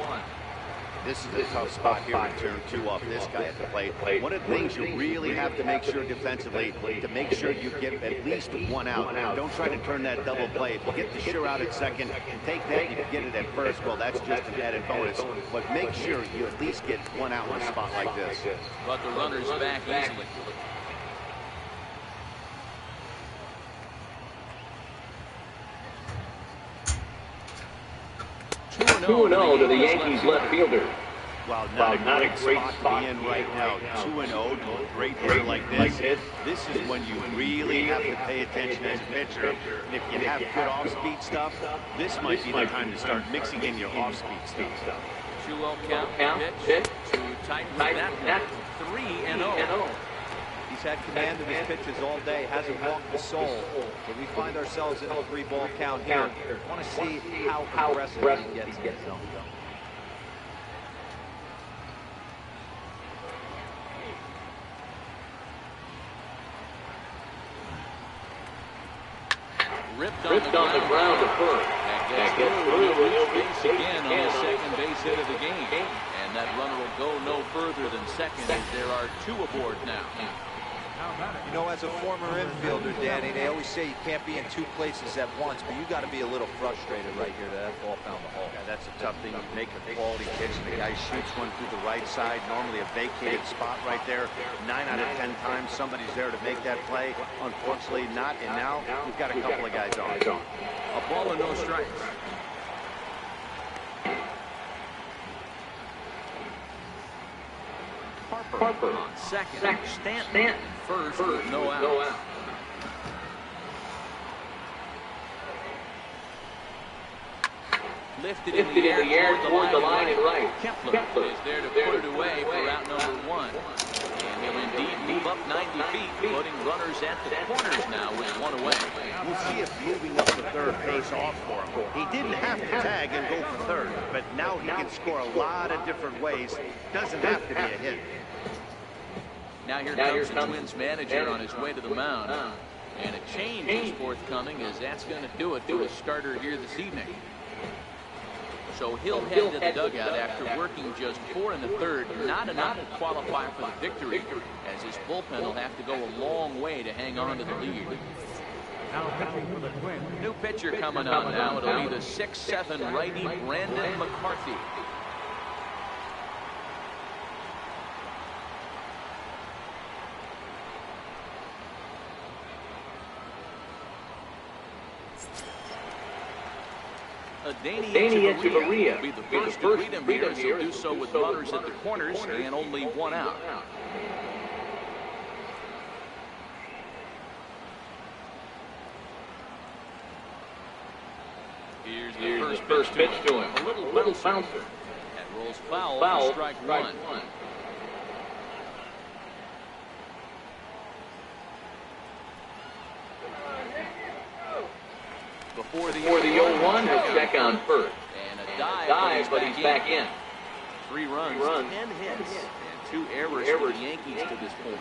This is a tough spot here to turn 2 off this guy at the plate. One of the things you really have to make sure defensively, to make sure you get at least 1 out. Don't try to turn that double play. If you get the sure out at second, take that, you can get it at first. Well, that's just an added bonus. But make sure you at least get 1 out in a spot like this. But the runner's back easily. Two and 0 to the Yankees left fielder. Wow, not a great spot to be in right now. 2-0 to a great hitter like this. This is when you really have to pay attention as a pitcher. And if you have good off-speed stuff, this might be the time to start mixing in your off-speed stuff. 2-0 count, pitch to tighten that 3-0. He's had command of his pitches all day, hasn't walked the soul. But we find ourselves in a 3-ball count here. Want to see how aggressive he gets in the zone. 'Ripped on the ground to first. That gets through base again on his second base hit of the game. And that runner will go no further than second as there are 2 aboard now. You know, as a former infielder, Danny, they always say you can't be in 2 places at once, but you got to be a little frustrated right here that ball found the hole. Yeah, that's a tough thing. You make a quality pitch, and the guy shoots one through the right side, normally a vacated spot right there. 9 out of 10 times somebody's there to make that play. Unfortunately not, and now we've got a couple of guys on. A ball and no strikes. Harper on second. Stanton first with no out. Lifted in the air toward the line and right. Kepler is there to put it away for out number 1. And he'll indeed move up 90 feet, putting runners at the corners now with 1 away. We'll see if moving up to third pays off for him. He didn't have to tag and go for third, but now he can score a lot of different ways. Doesn't have to be a hit. Now here comes the Twins manager on his way to the mound. And a change is forthcoming, as that's going to do it to a starter here this evening. So he'll head to the dugout after working just 4 in the third. Not enough to qualify for the victory, as his bullpen will have to go a long way to hang on to the lead. Now pitching for the Twins. New pitcher coming on now. It'll be the 6'7" righty Brandon McCarthy. Danny Echeverria will be the first to greet him here, as he'll do so with runners at the corners and only 1 out. Here's the first pitch to him. A little bouncer. That rolls foul for strike one. Before the 0-1, he'll check on first. And a dive, but he's back in. 3 runs, 10 hits, and 2 errors for the Yankees to this point.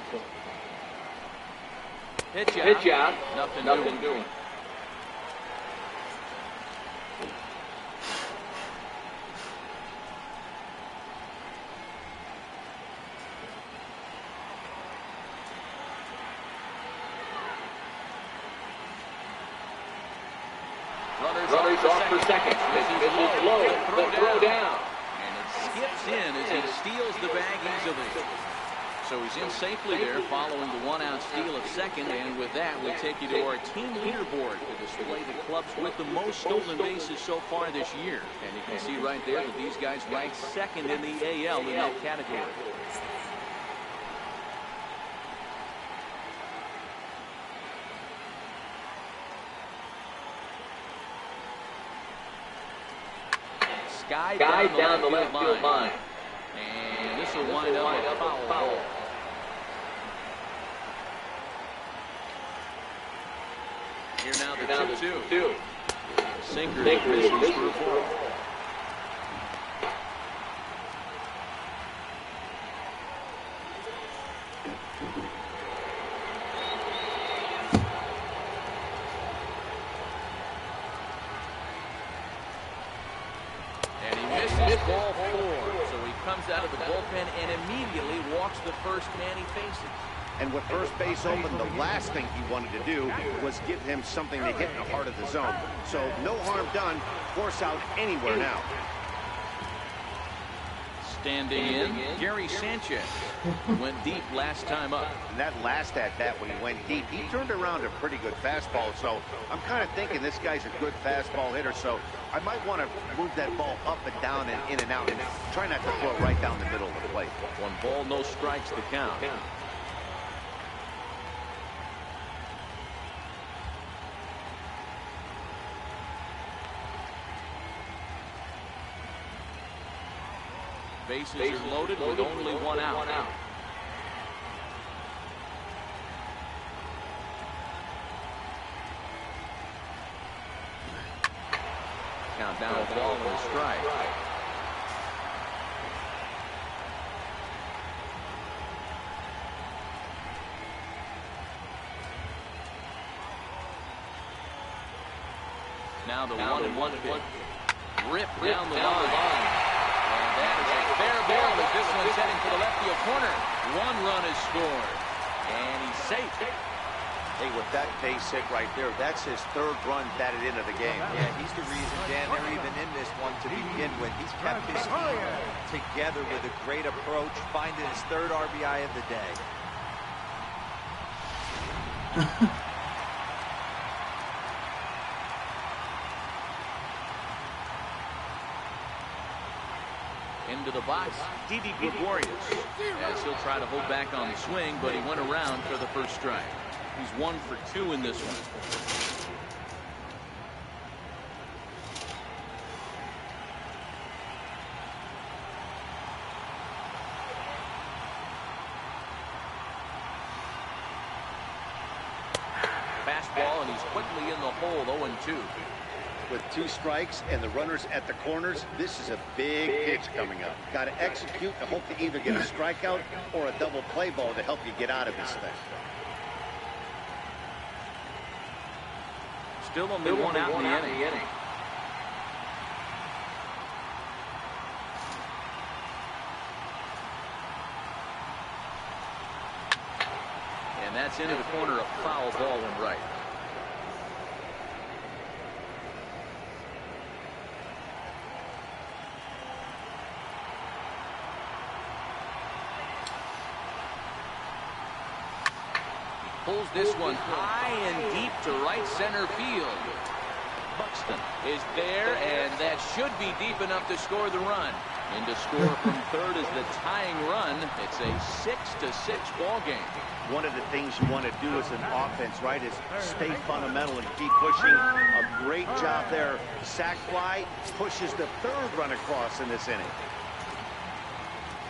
Pitch out. Nothing doing. Runners off for second. This is low. The throw down. And it skips in as he steals the bag easily. So he's in safely there following the 1-out steal at second. And with that, we take you to our team leaderboard to display the clubs with the most stolen bases so far this year. And you can see right there that these guys rank second in the AL in that category. Guy down the left field line. And this will wind up a foul. Here now the 2-2. Sinker misses for a ball. Ball 4, so he comes out of the bullpen and immediately walks the first man he faces. And with first base open, the last thing he wanted to do was give him something to hit in the heart of the zone. So no harm done, force out anywhere now. Standing in, Gary Sanchez went deep last time up. And that last at-bat when he went deep, he turned around a pretty good fastball. So I'm kind of thinking this guy's a good fastball hitter. So I might want to move that ball up and down and in and out and try not to throw it right down the middle of the plate. 1 ball, no strikes to count. Bases are loaded with only 1 out. Count down a ball and a strike. Now the 1-1 pitch. Ripped down the line. And that is a fair ball, but this one's heading for the left field corner. 1 run is scored. And he's safe. Hey, with that base hit right there, that's his 3rd run batted into the game. Yeah, he's the reason, Dan, they're even in this one to begin with. He's kept his team together with a great approach, finding his 3rd RBI of the day. Into the box, Didi Gregorius, as he'll try to hold back on the swing, but he went around for the first strike. He's 1 for 2 in this one. Fastball, and he's quickly in the hole, 0-2. With 2 strikes and the runners at the corners, this is a big pitch coming up. Got to execute to hope to either get a strikeout or a double play ball to help you get out of this thing. Still only one out in the inning. And that's into the corner, a foul ball and right. Pulls this one high and deep to right center field. Buxton is there, and that should be deep enough to score the run. And to score from third is the tying run. It's a 6-6 ball game. One of the things you want to do as an offense, right, is stay fundamental and keep pushing. A great job there. Sac fly pushes the third run across in this inning.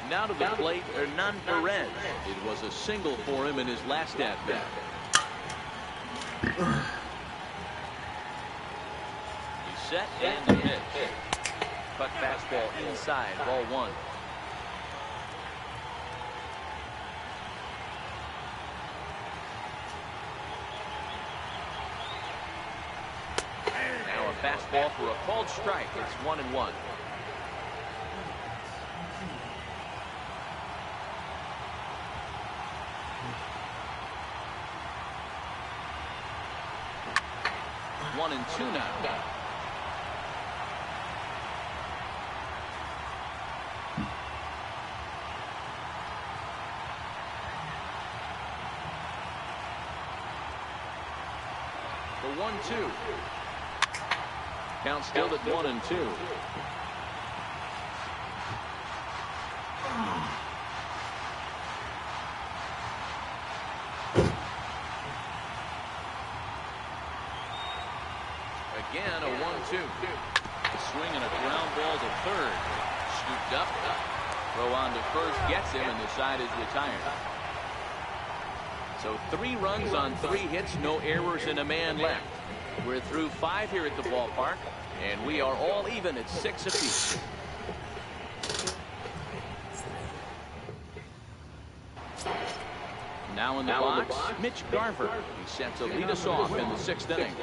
Now to the plate, Hernan Perez. It was a single for him in his last at-bat. He's set and the pitch. Cut fastball inside, ball 1. Now a fastball for a called strike. It's 1-1. One and 2 now. The 1-2. Count still at 1-2. Again, a 1-2. Swing and a ground ball to third. Scooped up. Throw on to first. Gets him, and the side is retired. So 3 runs on 3 hits. No errors and a man left. We're through 5 here at the ballpark, and we are all even at 6 apiece. Now in the box, Mitch Garver. He's set to lead us off in the 6th inning.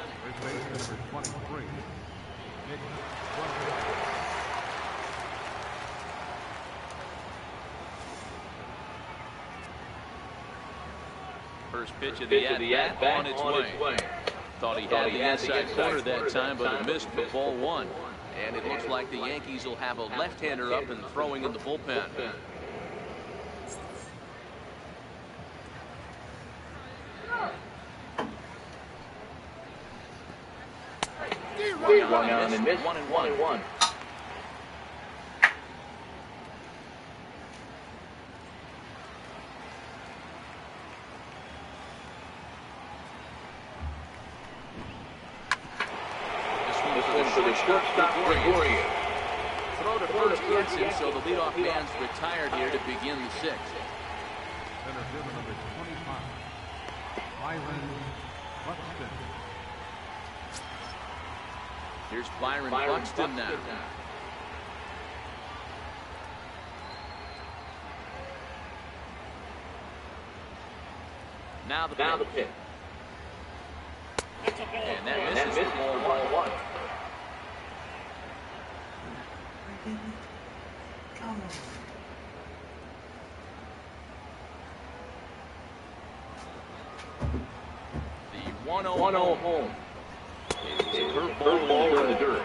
First pitch of the at-bat on its way. Thought he had the inside corner that time, but it missed for ball 1. And it looks like the Yankees will have a left-hander up and throwing in the bullpen. One on and missed. 1-1. For the shortstop, Gregorius. Throw to first gets him, so the leadoff man's retired here to begin the 6th. Center fielder number 25, Byron Buxton. Here's Byron Buxton now. Now the pitch. And that misses ball 1. The 1-0 home. It's a curveball in the dirt.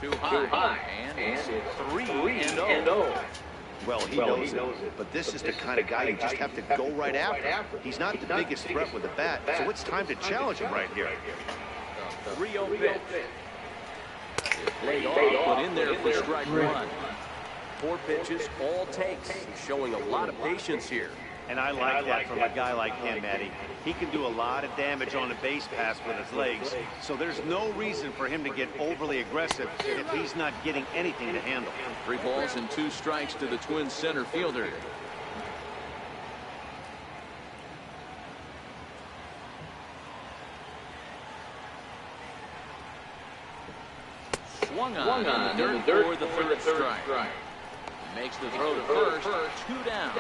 Too high. And it's 3-0. Well, he knows it. But this is the kind of guy you just have to go right after. He's not the biggest threat with the bat, so it's time to challenge him right here. 3-0 pitch. Laid off, put in there for strike 1. 4 pitches, all takes. He's showing a lot of patience here. And I like that from a guy like him, Eddie. He can do a lot of damage on a base pass with his legs, so there's no reason for him to get overly aggressive if he's not getting anything to handle. 3 balls and 2 strikes to the Twins center fielder. swung on in the dirt for the third strike. He makes the throw to first. 2 down.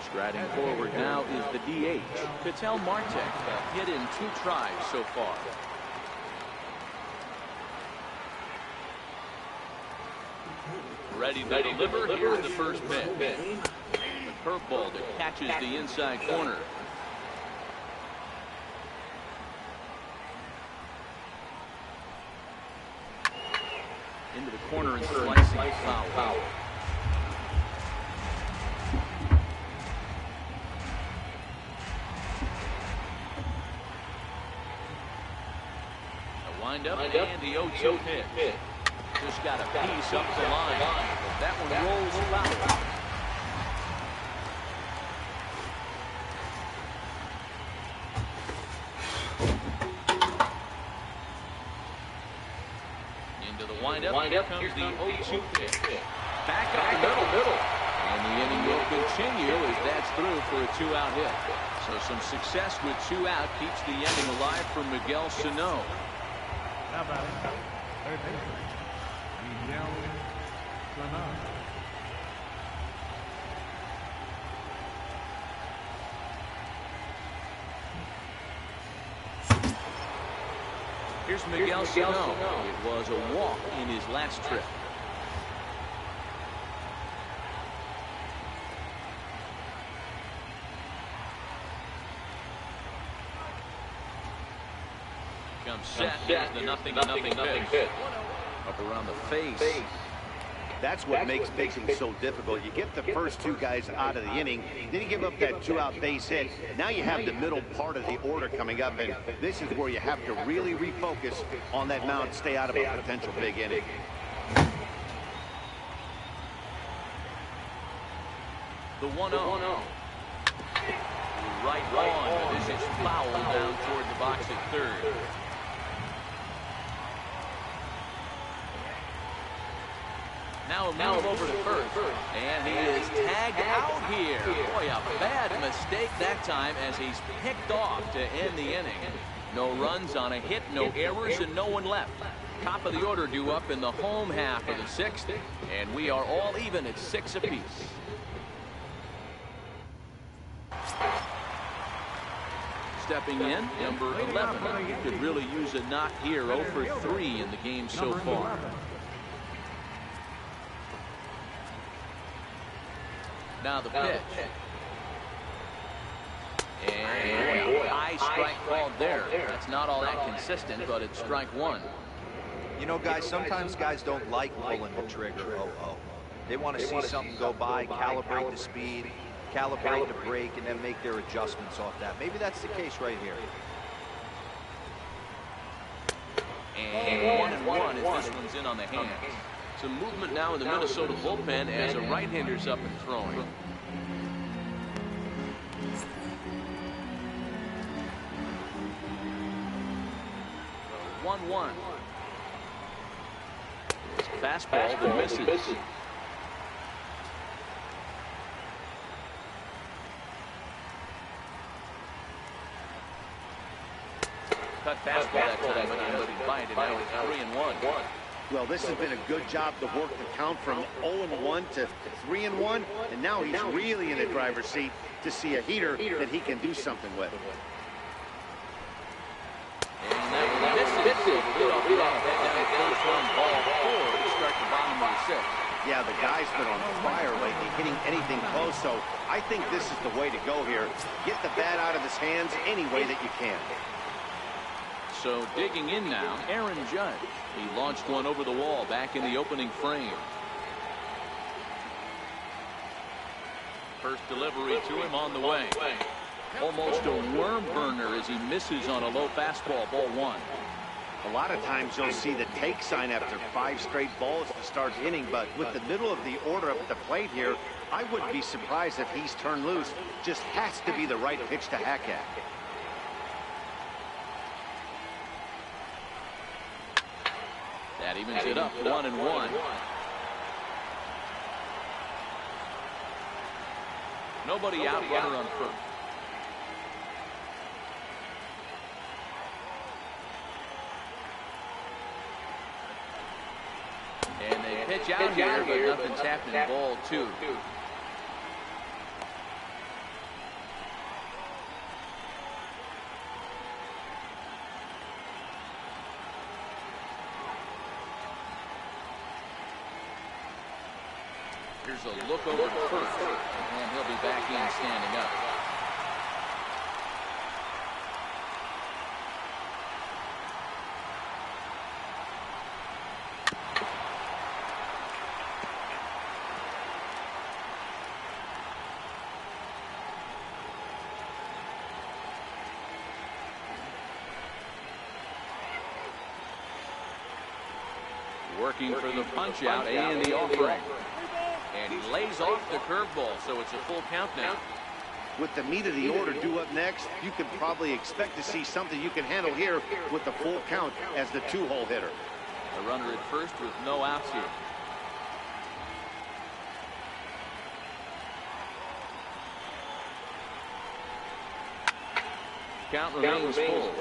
Striding forward now is the DH, Ketel Marte, a hit in 2 tries so far. Ready to deliver. Here's the first pitch. The curveball that catches the inside corner. Into the corner and slicing foul. Wind up and the 0-2 pitch. Just got a piece up the line. But that one rolls foul. Into the windup. Here comes the 0-2 pitch. Back up the middle. And the inning will continue as that's through for a 2-out hit. So some success with 2 out keeps the inning alive for Miguel Sano. How about it? Third baseman, Miguel Sano. Here's Miguel Sano. It was a walk in his last trip. Comes set. Here's the nothing pitch. Up around the face. That's what makes pitching so difficult. You get the first 2 guys out of the inning, then you give up that 2-out base hit. Now you have the middle part of the order coming up, and this is where you have to really refocus on that mound, stay out of a potential big inning. The 1-0. Right on. This is foul down toward the box at third. Now a move over to first. And he is tagged out here. Boy, a bad mistake that time as he's picked off to end the inning. No runs on a hit, no errors, and no one left. Top of the order due up in the home half of the 6th. And we are all even at 6 apiece. Stepping in, number 11. He could really use a knock here. 0 for 3 in the game so far. Now the pitch. And boy, a high strike called there. That's not all that consistent, but it's strike 1. You know, guys, sometimes guys don't like pulling the trigger. They want to see something go by, calibrate the speed, calibrate the brake, and then make their adjustments off that. Maybe that's the case right here. And 1-1 as this one's in on the hands. Some movement now in the Minnesota bullpen as a right-hander's up and throwing. So 1-1. Fastball that misses. Cut fastball that time, but he find it now. It's 3-1. Well, this has been a good job to work the count from 0-1 to 3-1, and now he's really in the driver's seat to see a heater that he can do something with. And that misses. First run, ball 4 to start the bottom of the 6th. Yeah, the guy's been on fire lately, hitting anything close, so I think this is the way to go here. Get the bat out of his hands any way that you can. So digging in now, Aaron Judge. He launched one over the wall back in the opening frame. First delivery to him on the way. Almost a worm burner as he misses on a low fastball, ball 1. A lot of times you'll see the take sign after 5 straight balls to start the inning, but with the middle of the order up at the plate here, I wouldn't be surprised if he's turned loose. Just has to be the right pitch to hack at. That evens it up, 1-1. Nobody out, runner on first. pitch out here, but nothing's happening. Ball 2. Here's a look over to first, and he'll be back in standing up. Working for the punch out and the offering. And he lays off the curveball, so it's a full count now. With the meat of the order due up next, you can probably expect to see something you can handle here with the full count as the 2-hole hitter. A runner at first with no outs here. Count remains full.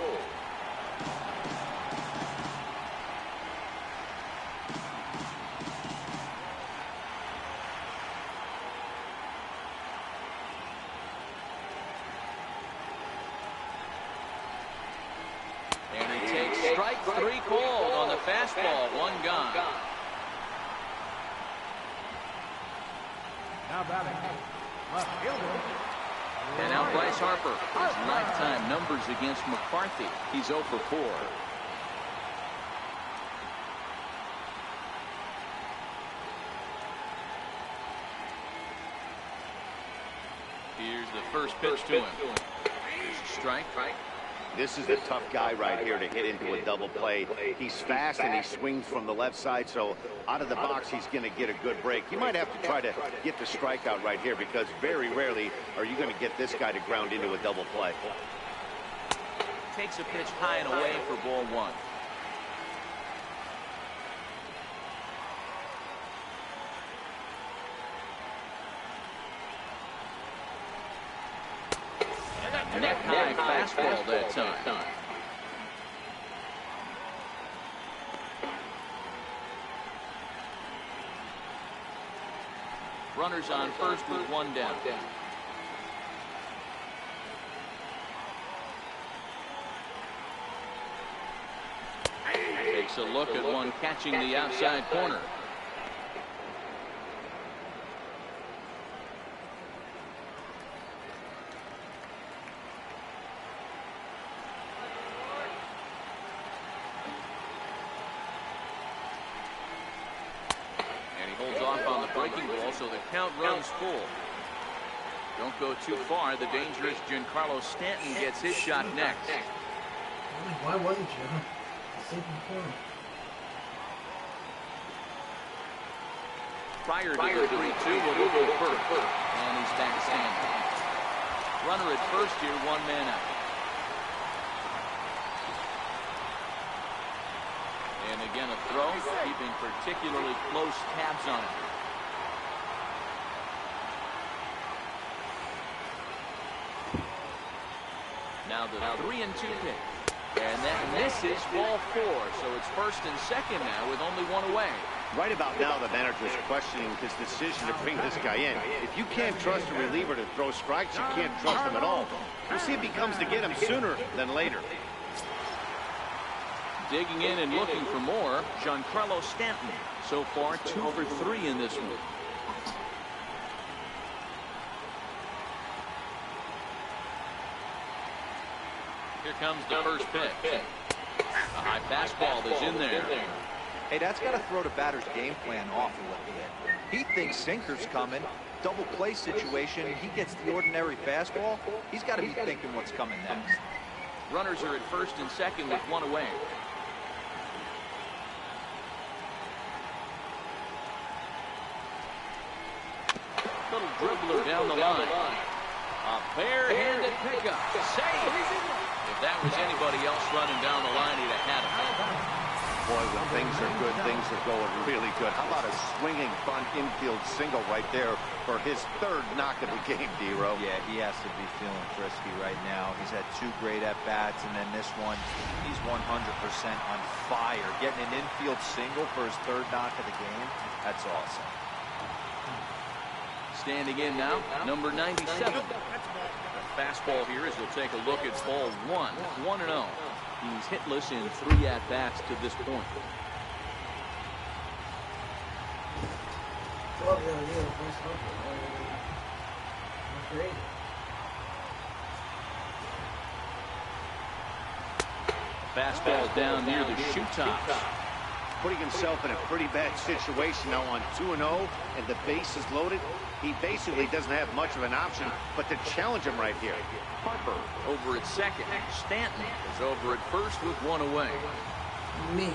Strike 3 called on the fastball. 1 gone. Now batting, left fielder. And out Bryce Harper. His lifetime numbers against McCarthy. He's 0 for 4. Here's the first pitch to him. Here's a strike. This is a tough guy right here to hit into a double play. He's fast and he swings from the left side, so out of the box he's going to get a good break. You might have to try to get the strikeout right here because very rarely are you going to get this guy to ground into a double play. Takes a pitch high and away for ball 1. Neck high fastball that time. Runners on first with 1 down. Takes a look at one catching the outside corner. So the count runs full. Don't go too far. The dangerous Giancarlo Stanton gets his shot next. Why wasn't you? Prior to the 3-2, we'll go first. And he's back standing. Runner at first here, 1 man out. And again a throw, keeping particularly close tabs on it. Now the 3-2 pitch. And that misses ball 4. So it's first and second now with only 1 away. Right about now, the manager's questioning his decision to bring this guy in. If you can't trust a reliever to throw strikes, you can't trust him at all. We'll see if he comes to get him sooner than later. Digging in and looking for more, Giancarlo Stanton. So far, 2 for 3 in this one. Here comes the first pitch. A high fastball is in there. Hey, that's got to throw the batter's game plan off a little bit. He thinks sinker's coming. Double play situation. He gets the ordinary fastball. He's got to be thinking what's coming next. Runners are at first and second with 1 away. Little dribbler down the line. A bare-handed pickup. Save. If that was anybody else running down the line, he'd have had him. Boy, when things are good, things are going really good. How about a swinging bunt infield single right there for his third knock of the game, D-Row? Yeah, he has to be feeling frisky right now. He's had 2 great at-bats, and then this one, he's 100% on fire. Getting an infield single for his third knock of the game, that's awesome. Standing in now, number 97. The fastball here as we'll take a look at ball 1. 1-0. He's hitless in 3 at-bats to this point. Fastball down near the shoe tops. Putting himself in a pretty bad situation now on 2-0, and the base is loaded. He basically doesn't have much of an option but to challenge him right here. Harper over at second. Stanton is over at first with 1 away. Me.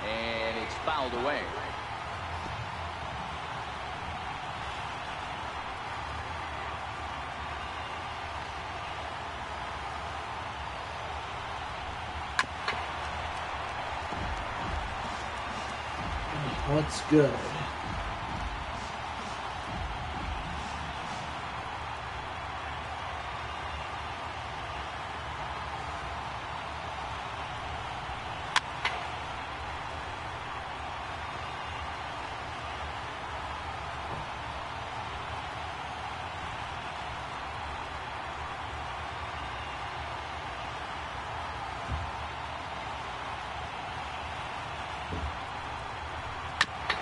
And it's fouled away. What's good?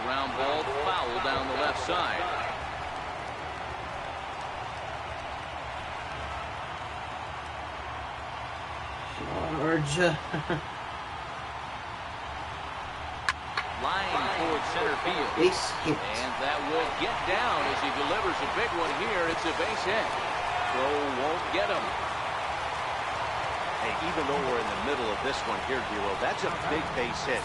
Ground ball foul down the left side. Georgia. Line towards center field. Base hit. And that will get down as he delivers a big one here. It's a base hit. Throw won't get him. Hey, even though we're in the middle of this one here, D-Row, that's a big base hit.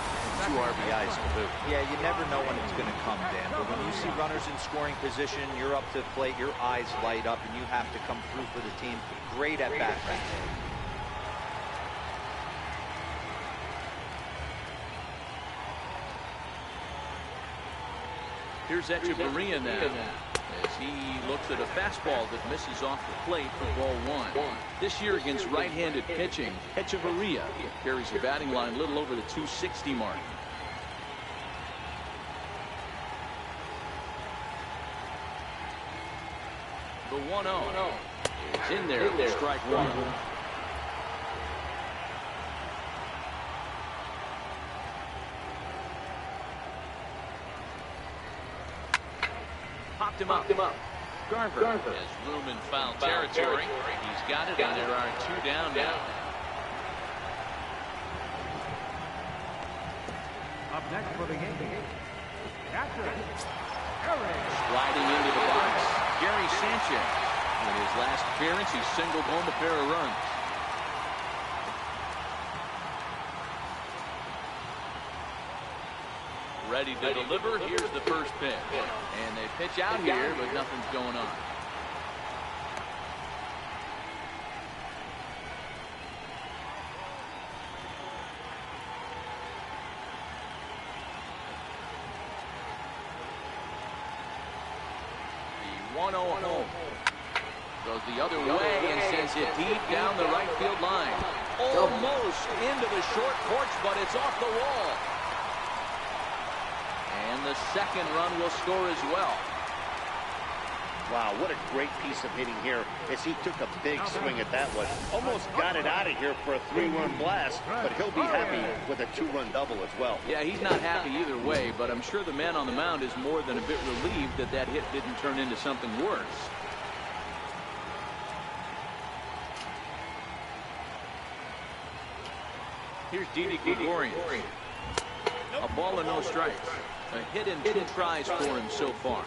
2 RBIs to boot. Yeah, you never know when it's going to come, Dan. But when you see runners in scoring position, you're up to the plate, your eyes light up, and you have to come through for the team. Great at bat right there. Here's Echeverria now as he looks at a fastball that misses off the plate for ball 1. This year against right-handed pitching, Echeverria carries a batting line a little over the 260 mark. The 1-0 is in there for strike 1. Popped him up. Garver has room in foul territory. He's got it, and there are 2 down now. Up next for the game, catcher, Sliding into the box, Gary Sanchez. In his last appearance, he singled home a pair of runs. Ready to deliver. Here's the first pitch. And they pitch out here, but nothing's going on. The 1-0 home. Goes the other way and sends it deep down the right field line. Almost into the short porch, but it's off the wall. And the second run will score as well. Wow, what a great piece of hitting here as he took a big swing at that one. Almost got it out of here for a 3-run blast, but he'll be happy with a 2-run double as well. Yeah, he's not happy either way, but I'm sure the man on the mound is more than a bit relieved that that hit didn't turn into something worse. Here's Didi Gregorian. A ball and no strikes. A hit and 2 tries for him so far.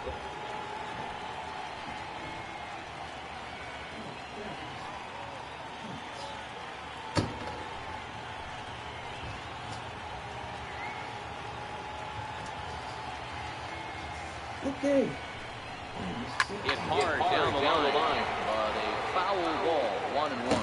Okay. Hit hard down the line, but a foul ball, 1-1.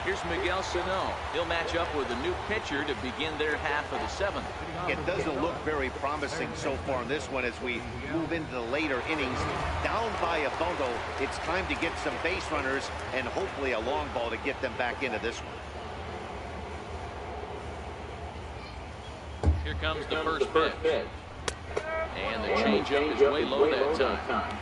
Here's Miguel Sano. He'll match up with a new pitcher to begin their half of the seventh. It doesn't look very promising so far in this one as we move into the later innings. Down by a bundle, it's time to get some base runners and hopefully a long ball to get them back into this one. Here comes the first pitch. And the changeup is way low that time.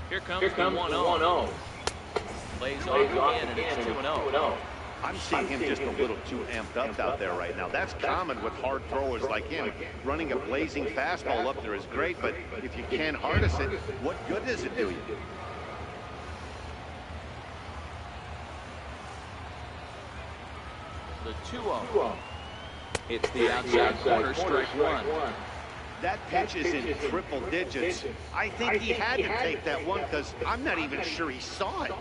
Here comes the 1-0. Plays off again, and it's 2-0. I'm seeing him just a little too amped up out there right now. That's common with hard throwers like him. Running a blazing fastball up there is great, but if you can't harness it, what good does it do you? The 2-0. It's the outside corner, strike one. That pitch is in triple digits. I think he had to take that one because I'm not even sure he saw it.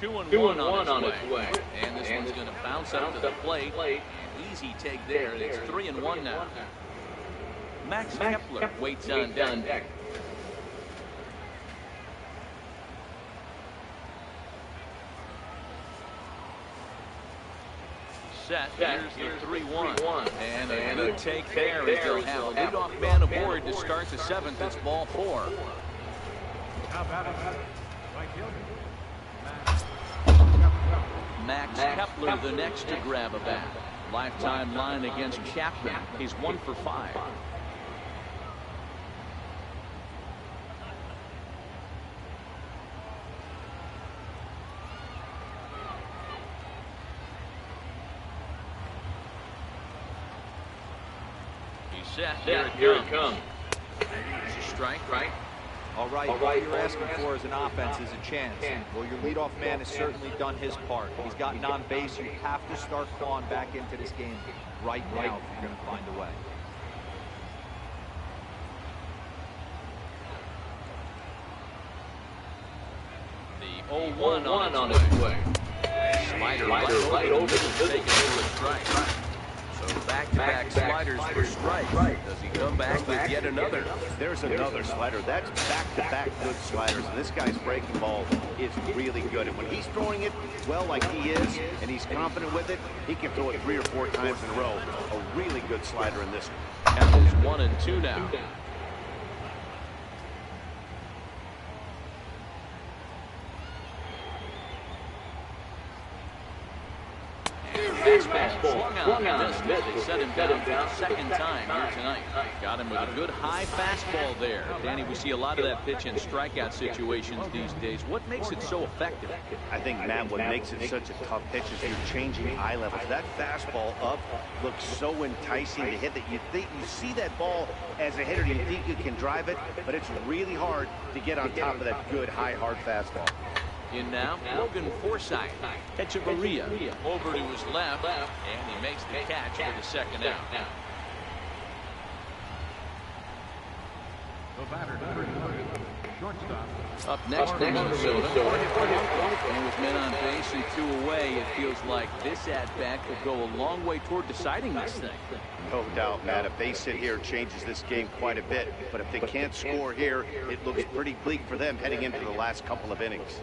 The 2-1 on its way. And this one's going to bounce up to the plate. Easy take there. It's 3-1 now. Max Kepler waits on deck. Set. Here's the 3-1. And a good take there as they'll have a leadoff man aboard to start the seventh. It's ball 4. Max Kepler the next to grab a bat. Lifetime line against Chapman. He's 1 for 5. Set. Here it comes. It's a strike, right? All right, what you're asking for as an offense is a chance. Well, your leadoff man has certainly done his part. He's gotten on base. You have to start clawing back into this game right now if you're going to find a way. The 0-1 on its way. Slider right over the middle, taking for a strike. So back-to-back sliders for strike. Does he come back with yet another? There's another slider. That's back-to-back good sliders. And this guy's breaking ball is really good. And when he's throwing it well like he is, and he's confident with it, he can throw it 3 or 4 times in a row. A really good slider in this one. Count is 1-2 now. Swung on. They set him down for the second time here tonight. Got him with a good high fastball there. Danny, we see a lot of that pitch in strikeout situations these days. What makes it so effective? I think, Matt, what makes it such a tough pitch is you're changing eye levels. That fastball up looks so enticing to hit that you see that ball as a hitter, you think you can drive it, but it's really hard to get on top of that good, high, hard fastball. In now, Logan Forsythe. Echeverria over to his left, and he makes the catch for the second out. The batter, shortstop. Up next for Minnesota. And with men on base and 2 away, it feels like this at-bat could go a long way toward deciding this thing. No doubt, Matt. A base hit here changes this game quite a bit. But if they can't score here, it looks pretty bleak for them heading into the last couple of innings.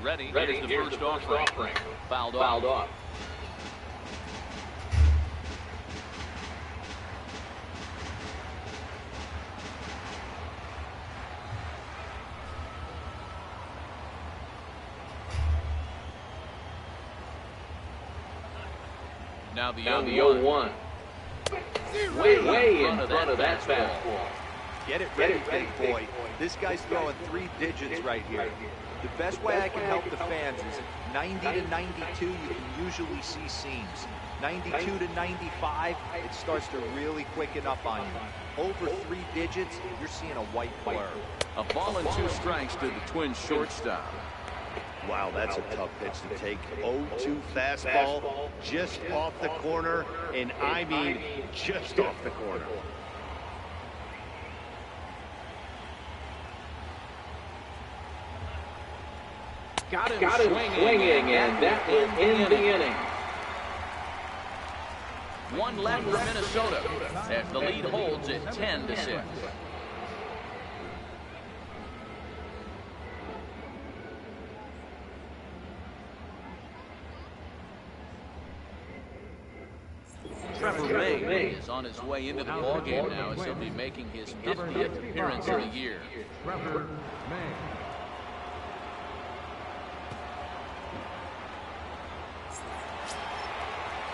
Ready. Here's the first offering. Fouled off. Now the 0-1. Way in front of that fastball. Get it ready, big boy. This guy's throwing 3 digits right here. The best way I can help the fans is 90 to 92, you can usually see seams. 92 to 95, it starts to really quicken up on you. Over 3 digits, you're seeing a white blur. A ball and 2 strikes to the Twins shortstop. Wow, that's a tough pitch to take. 0-2 fastball, just off the corner, and I mean just off the corner. Got him swinging, and that will end the inning. 1 left for Minnesota as the lead holds at 10-6. Trevor May is on his way into the ballgame now as he'll be making his 50th appearance in the year. Trevor May.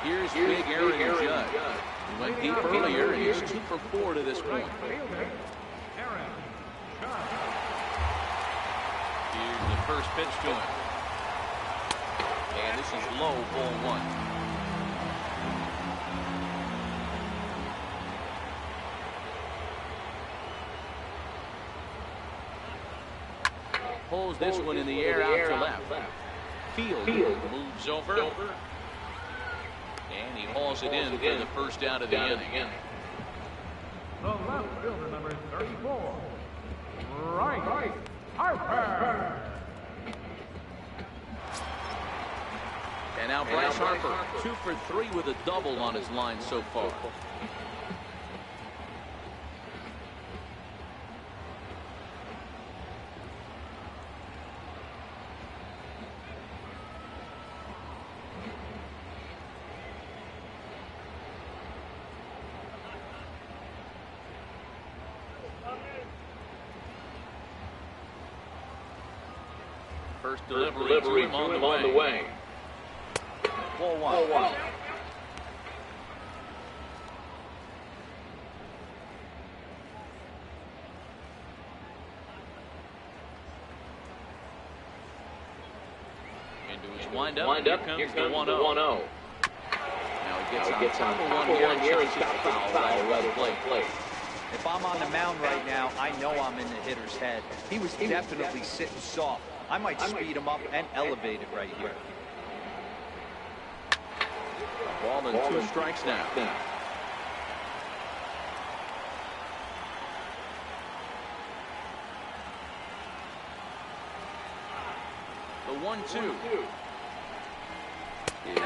Here's big Aaron Judge. He went deep earlier, and he's 2 for 4 to this point. Here's the first pitch to him. And this is low, ball 1. Pulls this one in the air out to left. Field moves over. And he hauls it in for the first out of the inning. The left fielder, number 34. Right. Harper. And now Bryce Harper, 2 for 3 with a double on his line so far. First delivery to him on the way. Ball 1. Into his windup. Here comes the 1-0. Now he gets on top of one here and stops the foul rather play. If I'm on the mound right now, I know I'm in the hitter's head. He was definitely sitting soft. I might speed him up and elevate it right here. A ball and 2 strikes now. The 1-2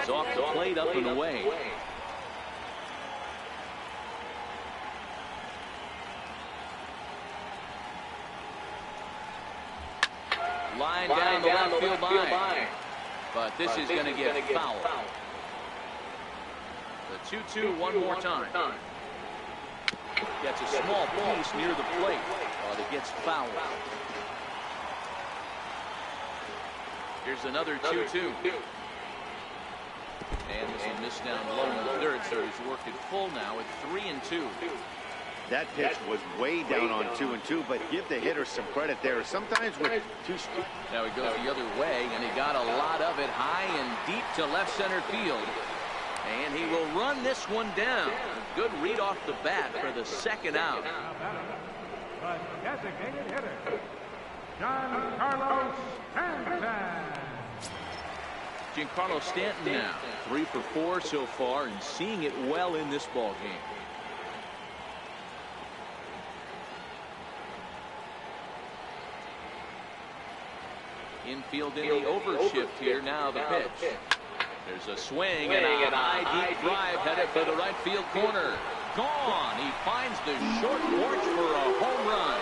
is off the plate, up and away. Line down the left field line. But this is going to get fouled. The 2-2 one more time. Gets a small piece near the plate, but it gets fouled. Here's another 2-2. And this one missed down low in the third, so he's worked it full now at 3-2. That pitch was way down on 2-2, but give the hitter some credit there. Sometimes with 2 strikes. Now he goes the other way, and he got a lot of it high and deep to left center field. And he will run this one down. A good read off the bat for the second out. The designated hitter, Giancarlo Stanton. Giancarlo Stanton now 3 for 4 so far and seeing it well in this ball game. Infield in the overshift here. Now the pitch. There's a swing and a high deep drive headed for the right field corner. Gone. He finds the short porch for a home run.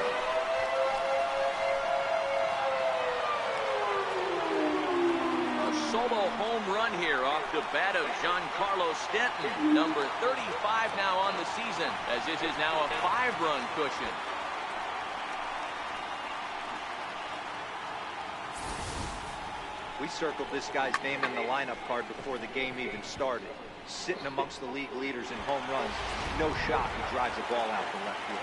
A solo home run here off the bat of Giancarlo Stanton. Number 35 now on the season, as this is now a 5-run cushion. We circled this guy's name in the lineup card before the game even started. Sitting amongst the league leaders in home runs. No shot he drives the ball out to left field.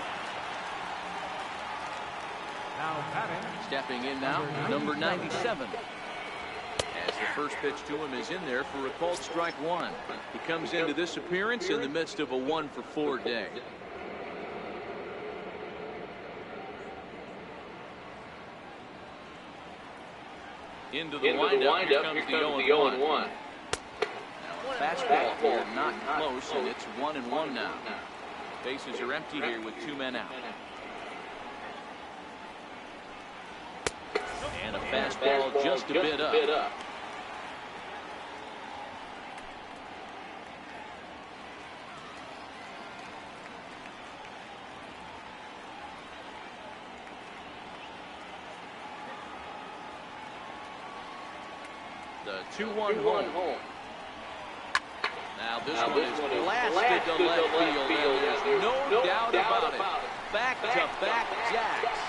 Now batting. Stepping in now, number 97. As the first pitch to him is in there for a called strike one. He comes into this appearance in the midst of a 1-for-4 day. Into the windup, here comes the 0-1. Now a fastball here, not close, and it's 1-1 now. Bases are empty here with 2 men out. And a fastball just a bit up. The 2-1 home. Now this one is blasted to left field. There's no doubt about it. Back-to-back jacks.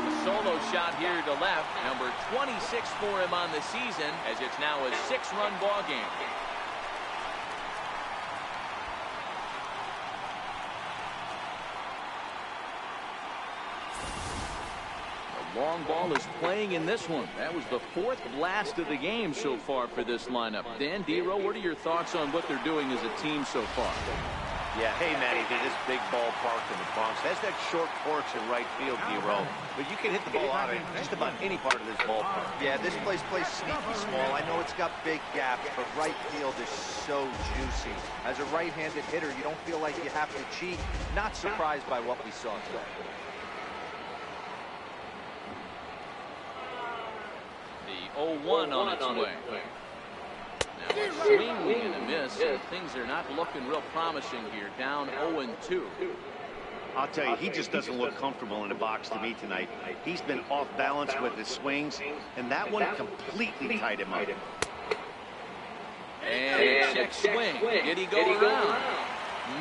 A solo shot here to left. Number 26 for him on the season, as it's now a 6-run ball game. Long ball is playing in this one. That was the 4th blast of the game so far for this lineup. Dan, D-Row, what are your thoughts on what they're doing as a team so far? Yeah, hey, Matty, they're this big ballpark in the Bronx. That's that short porch in right field, D-Row. But you can hit the ball out of just about any part of this ballpark. Yeah, this place plays sneaky small. I know it's got big gaps, but right field is so juicy. As a right-handed hitter, you don't feel like you have to cheat. Not surprised by what we saw today. The 0-1 on its way. Now a swing and a miss, and things are not looking real promising here. Down 0-2. I'll tell you, he just doesn't look comfortable in the box to me tonight. He's been off balance with his swings, and that one completely tied him up. And a check swing. Did he go around?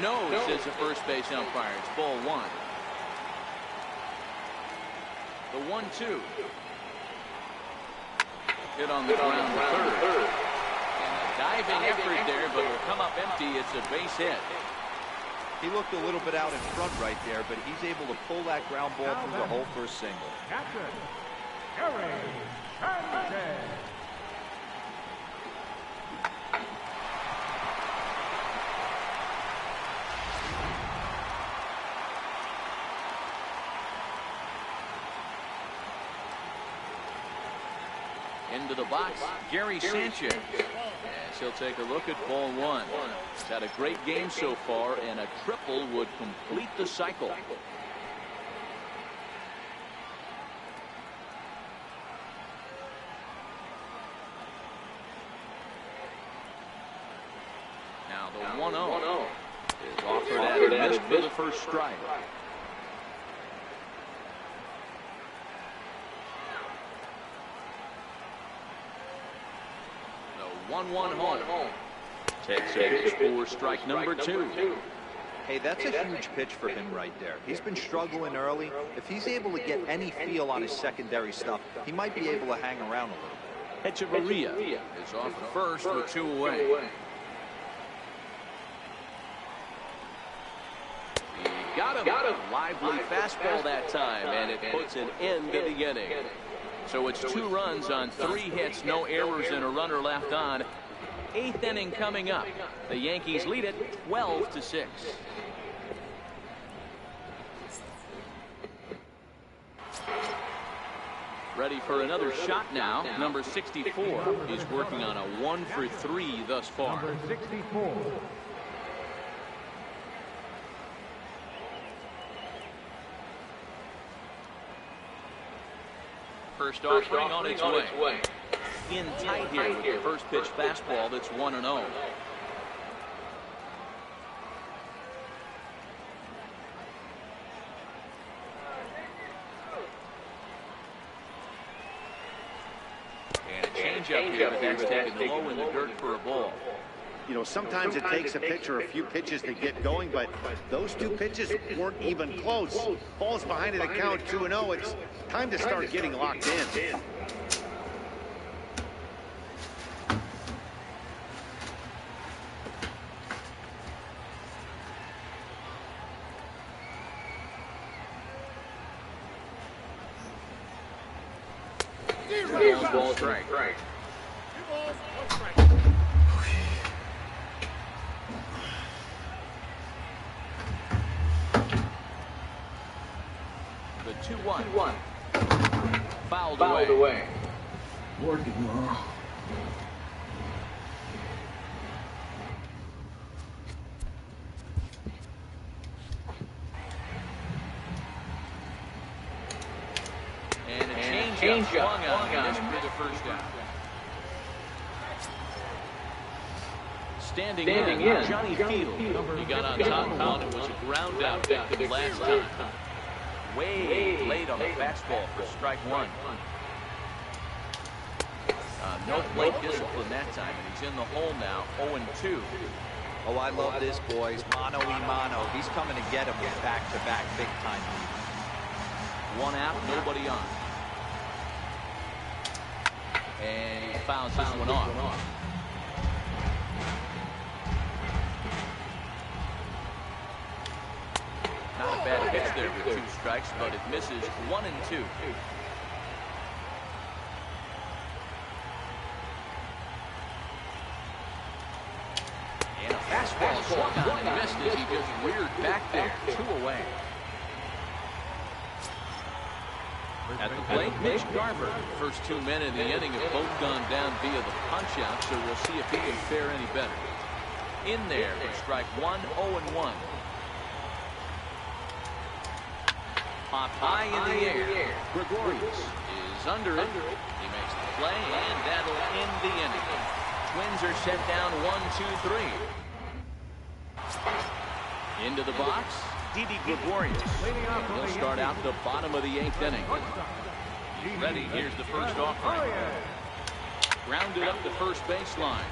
No, says the first base umpire. It's ball 1. The 1-2. Hit on the ground to third. And a diving effort there, but will come up empty. It's a base hit. He looked a little bit out in front right there, but he's able to pull that ground ball through the hole for a single. Captain, Gary Sanchez. Into the box, Gary Sanchez. As he'll take a look at ball 1. He's had a great game so far, and a triple would complete the cycle. Now the 1-0 is offered at and missed for the first strike. 1-1 home. Takes a pitch for strike number 2. Hey, that's a huge pitch for him right there. He's been struggling early. If he's able to get any feel on his secondary stuff, he might be able to hang around a little bit. Echeverria is off the first with 2 away. He got him. Lively fastball that time, and it puts an end to the inning. So it's 2 runs on 3 hits, no errors, and a runner left on. 8th inning coming up. The Yankees lead it 12-6. Ready for another shot now. Number 64 is working on a 1-for-3 thus far. Number 64. First offering on its way. In tight here with the first pitch fastball that's 1-0. And a changeup here, but that's taken low in the dirt for a ball. You know, sometimes it takes a pitcher a few pitches to get going, but those 2 pitches weren't even close. Ball's behind the count, 2-0. It's time to start getting locked in. 2 balls, strike. The 2-1. Fouled Fouled away. Working well. And a change-up swung on. Missed for the first down. Standing in, Johnny Field. He got on top of one. It was a ground out victim last time. Way late on the fastball for strike one. No plate discipline that time, and he's in the hole now, 0-2. Oh, I love this, boys. Mano y mano. He's coming to get him with back-to-back big-time lead. One out, nobody on. And he fouls this one off. Not a bad pitch there with 2 strikes, but it misses 1-2. And a fastball swung on and missed as he just reared back there. 2 away. At the plate, Mitch Garver. First 2 men in the inning have both gone down via the punch-out, so we'll see if he can fare any better. In there for strike one, 0-1. Pop high in the air. Gregorius is under it. He makes the play, and that'll end the inning. Twins are set down 1-2-3. Into the box, Didi Gregorius. And he'll start out the bottom of the 8th inning. He's ready. Here's the first offering. Grounded up the first baseline.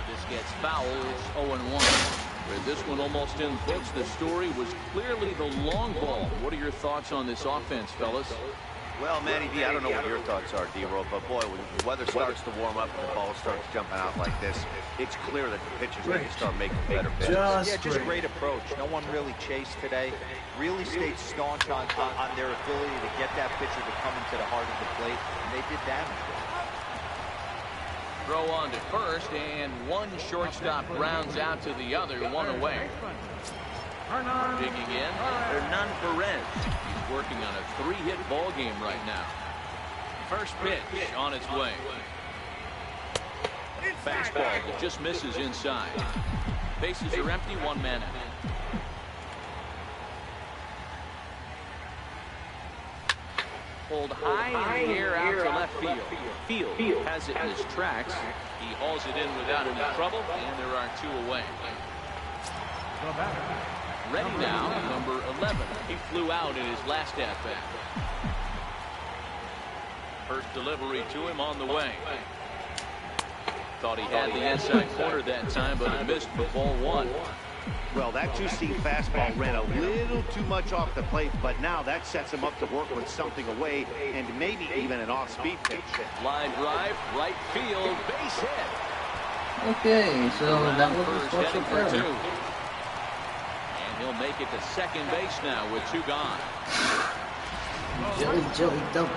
This gets fouls, 0-1. With this one almost in books, the story was clearly the long ball. What are your thoughts on this offense, fellas? Well, Manny D, I don't know what your thoughts are, D-Roll, but boy, when the weather starts to warm up and the ball starts jumping out like this, it's clear that the pitchers need to start making better pitches. Just great approach. No one really chased today. Really stayed staunch on their ability to get that pitcher to come into the heart of the plate, and they did damage. Throw on to first, and one shortstop rounds out to the other, 1 away. Digging in, Hernan Perez. He's working on a 3-hit ball game right now. First pitch on its way. Fastball that just misses inside. Bases are empty, 1 man out. Pulled high in the air out to left field. Field has it in his tracks. He hauls it in without any trouble, and there are 2 away. Ready now, number 11. He flew out in his last at-bat. First delivery to him on the way. Thought he had the inside corner that time, but it missed for ball 1. Well, that 2-seam fastball ran a little too much off the plate, but now that sets him up to work with something away and maybe even an off-speed pitch. Line drive, right field, base hit. Okay, so that was a special for 2. play. And he'll make it to second base now with 2 gone. Jelly double.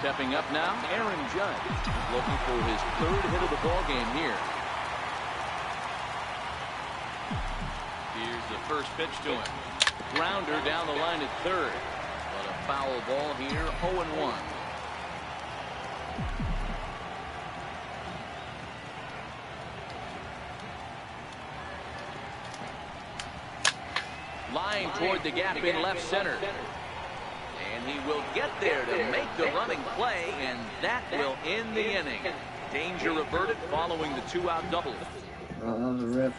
Stepping up now, Aaron Judge, looking for his 3rd hit of the ball game here. Here's the first pitch to him. Grounder down the line at 3rd. But a foul ball here, 0-1. Line toward the gap in left center. And he will get there to make the running play, and that will end the inning. Danger averted following the 2-out double. Oh, that was a rip.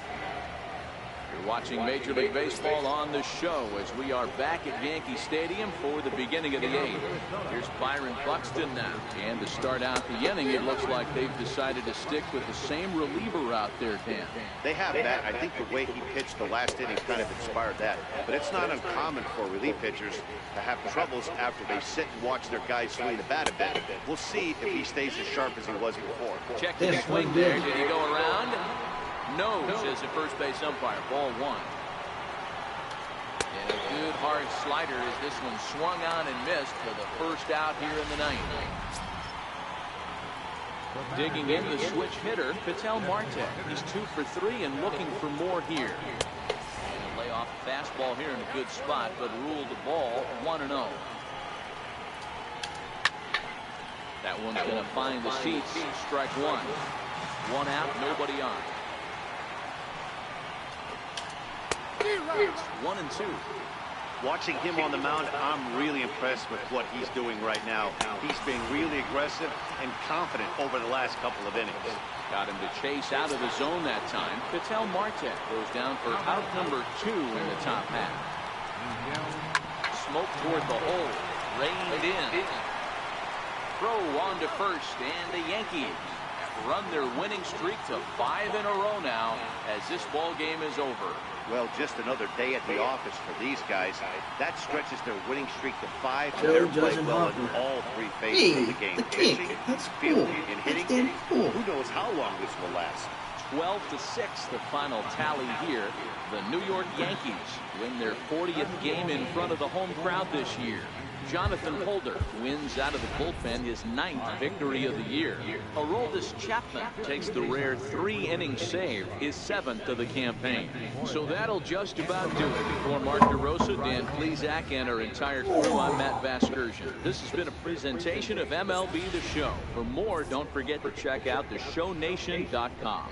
You're watching Major League Baseball on the show as we are back at Yankee Stadium for the beginning of the 8th. Here's Byron Buxton now. And to start out the inning, it looks like they've decided to stick with the same reliever out there, Dan. They have that. I think the way he pitched the last inning kind of inspired that. But it's not uncommon for relief pitchers to have troubles after they sit and watch their guys swing the bat a bit. We'll see if he stays as sharp as he was before. Check the swing there. Did he go around? No, says the first base umpire. Ball 1. And a good hard slider as this one swung on and missed for the first out here in the 9th. Digging in the switch hitter, Pitel Marte. He's 2 for 3 and looking for more here. And lay off a fastball here in a good spot, but ruled the ball 1-0. That one's going to find the seats. Strike one. One out, nobody on. 1-2. Watching him on the mound, I'm really impressed with what he's doing right now. He's being really aggressive and confident over the last couple of innings. Got him to chase out of the zone that time. Pitel Marte goes down for out number 2 in the top half. Smoke toward the hole. Reined in. Throw on to first, and the Yankees have run their winning streak to 5 in a row now as this ball game is over. Well, just another day at the office for these guys. That stretches their winning streak to 5. Joe They're playing Judge well and in all 3 phases of the game. the kick. Pitching, That's fielding, cool. and hitting. That's damn cool. Who knows how long this will last? 12-6 the final tally here. The New York Yankees win their 40th game in front of the home crowd this year. Jonathan Holder wins out of the bullpen his 9th victory of the year. Aroldis Chapman takes the rare 3-inning save, his 7th of the campaign. So that'll just about do it. For Mark DeRosa, Dan Plesac, and our entire crew, I'm Matt Vasgersian. This has been a presentation of MLB The Show. For more, don't forget to check out theshownation.com.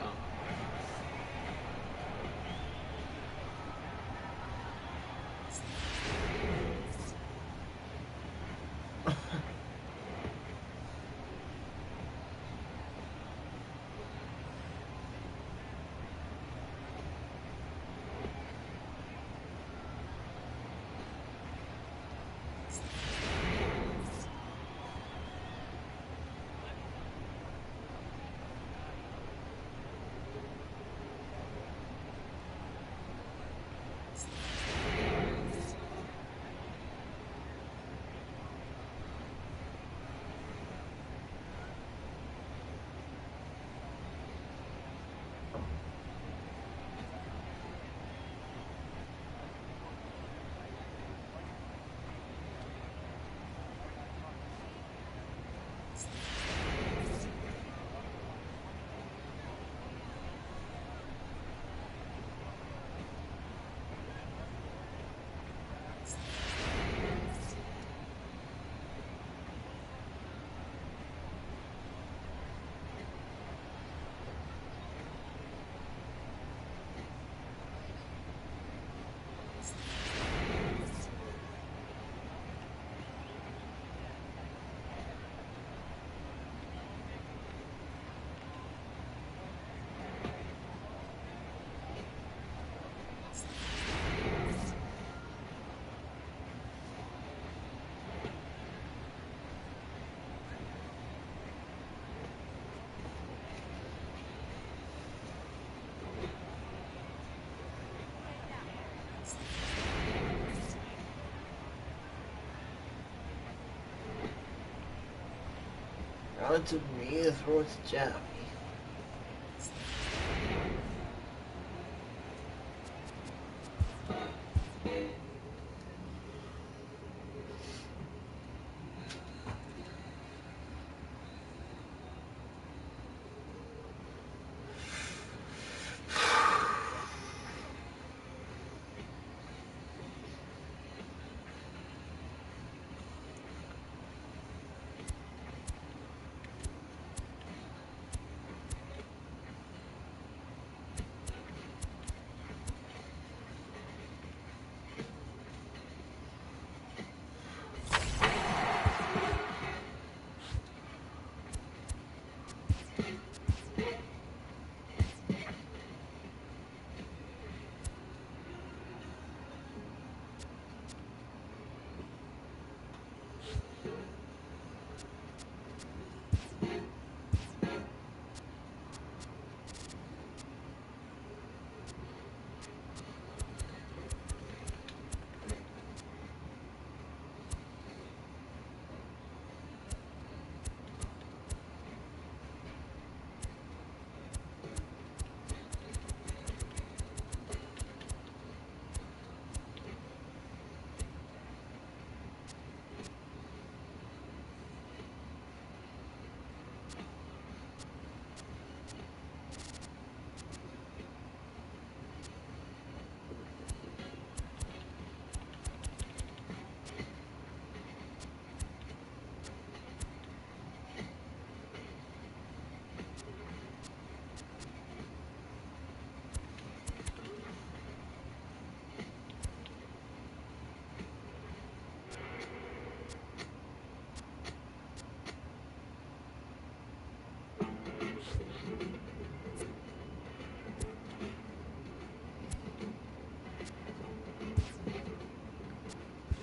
Now it took me to throw it to Jeff.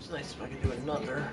It's nice if I could do another.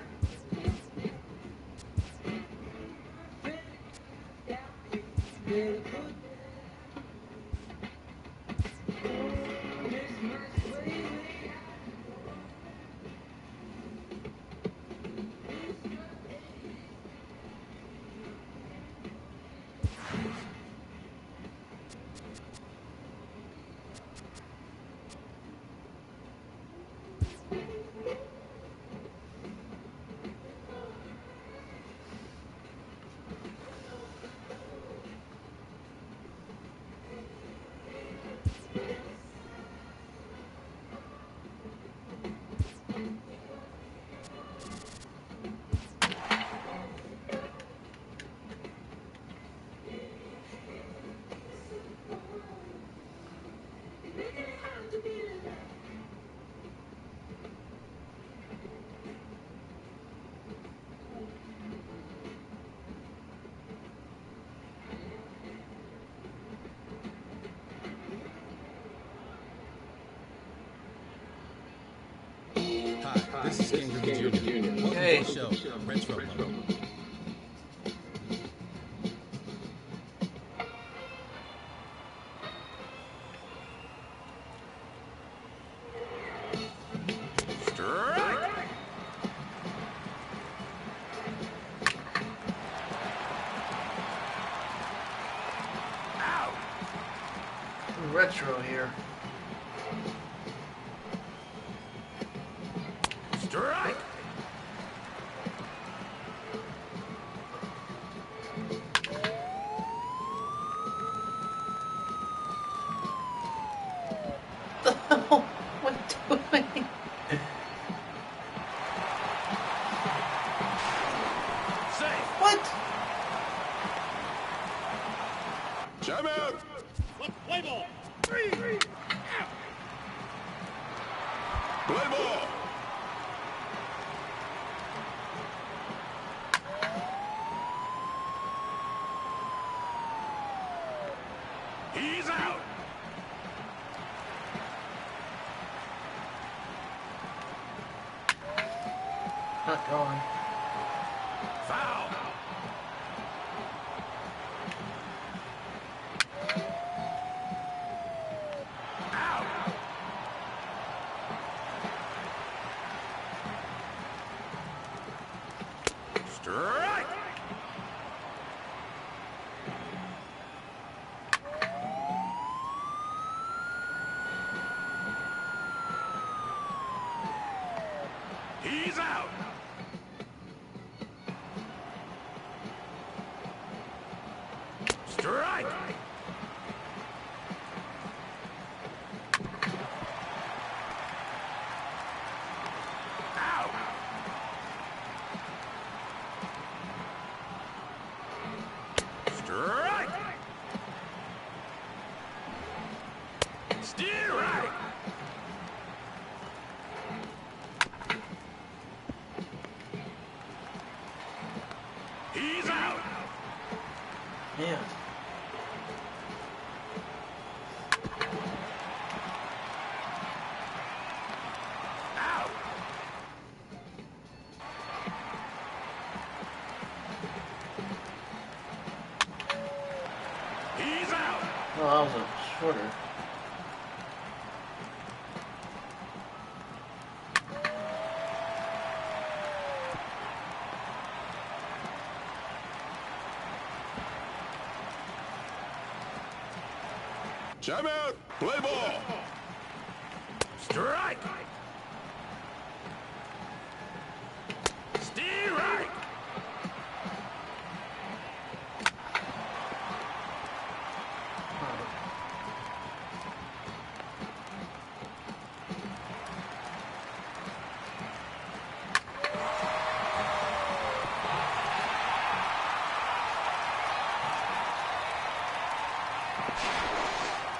Hi, this is King Griffin Jr. Welcome Hey. to the show, Retro Mode. Retro here. Strike. What the hell am I doing? Safe. What? Jam out. Play ball. Play ball. He's out. Not going. Foul. Out. Strike. He's out. Strike. Out. Strike. Strike. He's out. Yeah. Out. He's out. Oh, that was a shorter. Jam out. Play ball. Strike. Strike.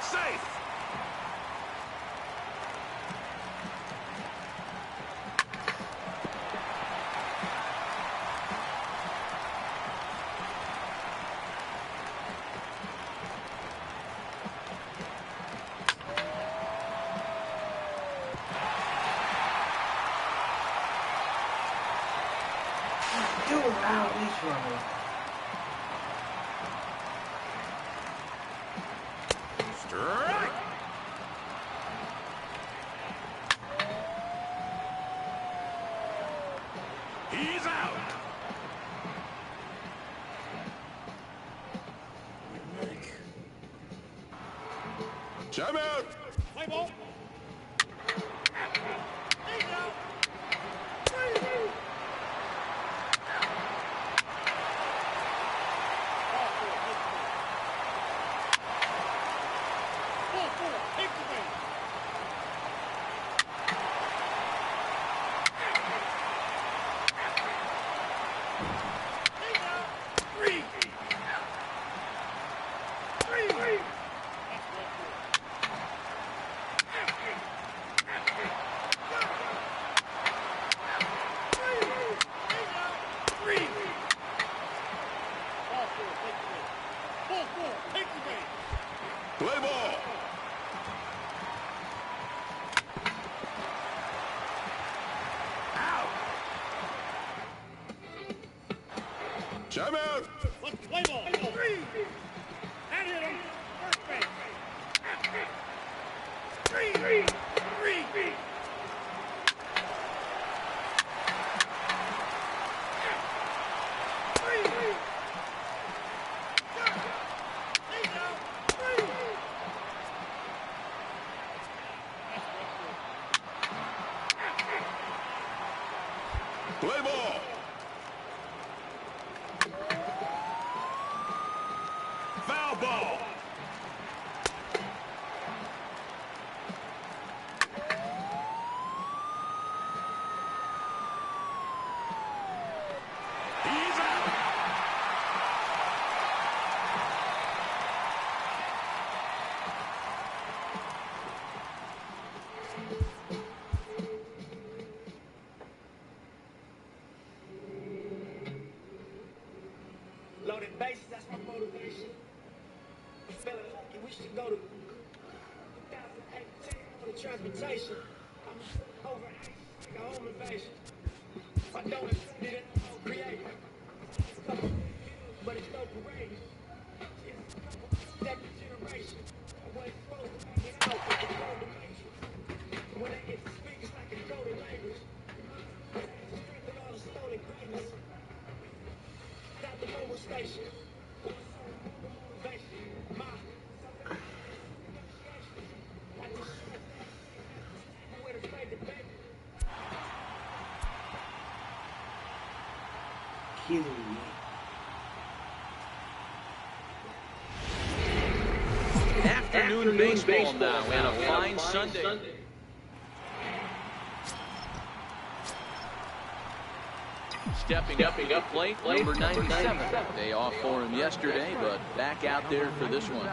Safe. Ow, he's running. Strike. He's out. Time out. Play ball. Play ball. Out. Time out. Let's play ball. Three. That hit him. First base. Three. Play ball. Foul ball. He's out. Loaded bases, that's my motivation. I'm feeling lucky, we should go to 2018 for the transportation. I'm over like a home invasion. I don't accept it, I'm creative. But it's no parade. It's a couple generation. I wasn't supposed to make it out, but it's no dimension. When they get to speak, it's like a golden language. Strengthen all the stolen greatness. At the mobile station. Killing me. Afternoon baseball now, and a fine Sunday. Stepping up to the plate, number 97. Day off for him yesterday, but back out there for this one.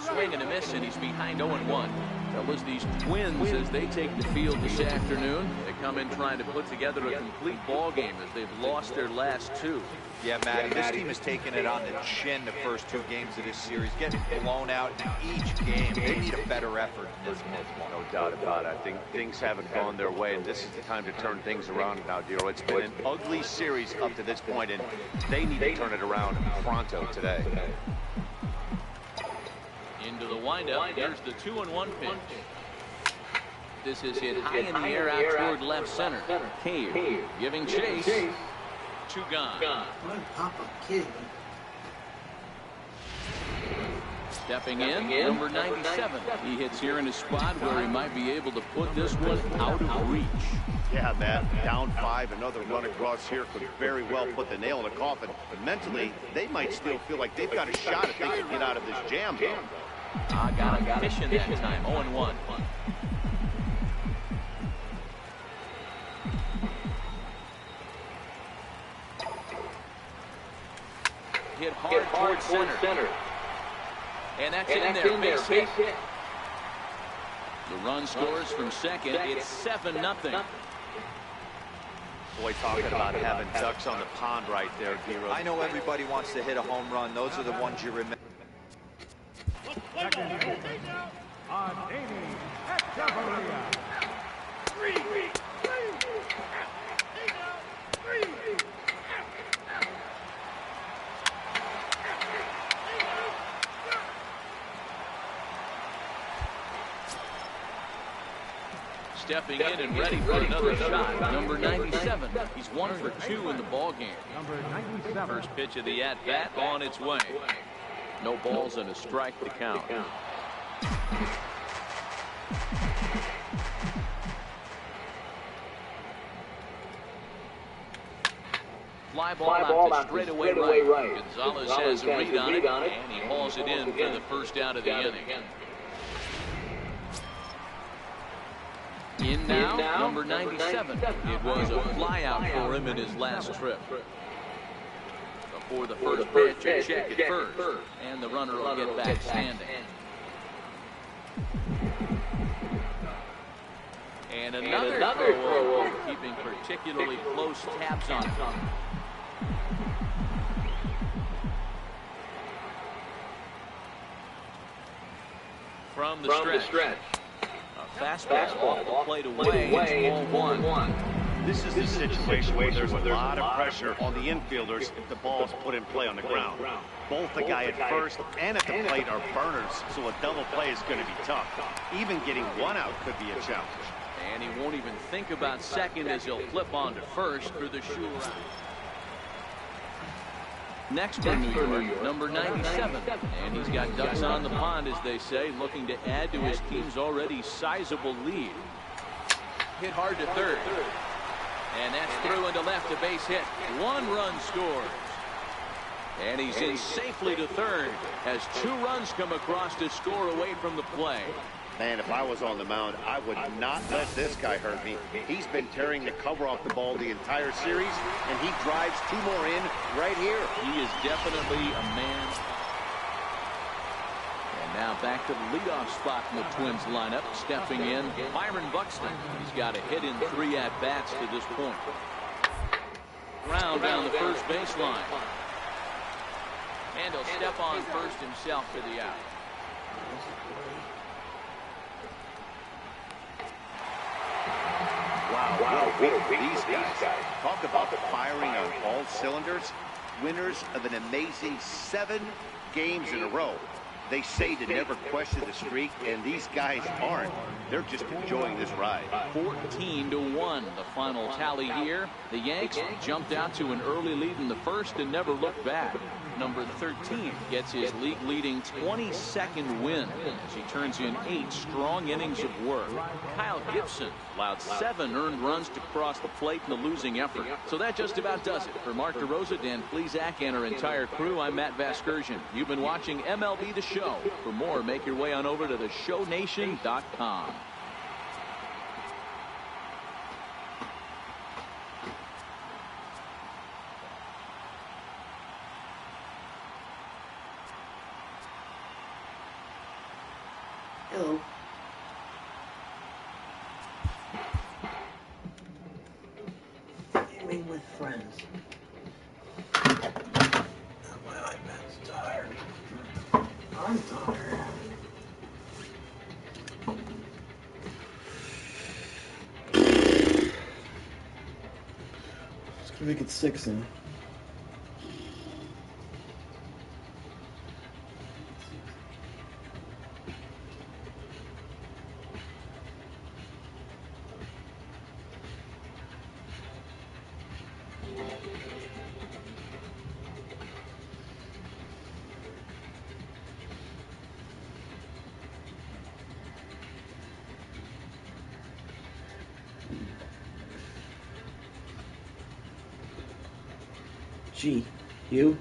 Swing and a miss, and he's behind 0-1. Fellas, these Twins, as they take the field this afternoon, they come in trying to put together a complete ball game as they've lost their last two. Yeah, Matty, this team has taken it on the chin the first two games of this series, getting blown out in each game. They need a better effort in this one. No doubt about it. I think things haven't gone their way, and this is the time to turn things around now, Dero. It's been an ugly series up to this point, and they need to turn it around pronto today. Into the windup, here's the 2-1 pitch. This is hit high in the air out toward left center. Cave giving chase. Two gone. My Papa kidding me. Stepping in, number 97. He hits here in a spot where he might be able to put this one out of reach. Yeah, Matt, down 5, another run across here could very well put the nail in the coffin. But mentally, they might still feel like they've got a shot if they can get out of this jam, though. Got a fishing that time, 0-1. Hit hard towards center. And that's in there, base hit. The run scores from second. It's 7-0. Boy, talking about having ducks on the pond right there, Dero. I know everybody wants to hit a home run. Those are the ones you remember. Second baseman, Adani Echeverria. stepping in and ready for another shot. Number 97. He's 1 for 2 in the ball game. Number 97. First pitch of the at-bat on its way. No balls and a strike to count. Fly ball out to straightaway right. Gonzalez has a read on it, and he hauls it in for the first out of the inning. In now, number 97. It was a fly out for him in his last trip. Before the first pitch, a check at first, and the runner will get back standing. And another throw, keeping particularly close tabs on it. From the stretch. A fastball off the plate away. It's ball 1. This is the situation where there's a lot of pressure on the infielders if the ball's put in play on the ground. Both the guy at first and at the plate are burners, so a double play is going to be tough. Even getting one out could be a challenge. And he won't even think about second as he'll flip on to first for the sure out. Next for New York, number 97. And he's got ducks on the pond, as they say, looking to add to his team's already sizable lead. Hit hard to third. And that's through into left, a base hit. 1 run scores. And he's in safely to third as 2 runs come across to score away from the play. Man, if I was on the mound, I would not let this guy hurt me. He's been tearing the cover off the ball the entire series, and he drives 2 more in right here. He is definitely a man. And now back to the leadoff spot in the Twins lineup. Stepping in, Byron Buxton. He's got a hit in 3 at-bats to this point. Ground down the first baseline. And he'll step on first himself for the out. Wow, these guys. Talk about firing on all cylinders. Winners of an amazing 7 games in a row. They say to never question the streak, and these guys aren't. They're just enjoying this ride. 14-1, the final tally here. The Yanks jumped out to an early lead in the first and never looked back. Number 13 gets his league-leading 22nd win as he turns in 8 strong innings of work. Kyle Gibson allowed 7 earned runs to cross the plate in the losing effort. So that just about does it. For Mark DeRosa, Dan Plesac, and our entire crew, I'm Matt Vasgersian. You've been watching MLB The Show. For more, make your way on over to theshownation.com. Hello. Gaming with friends. My iPad's tired. I'm tired. Let's go make it 6 then. Gee, you?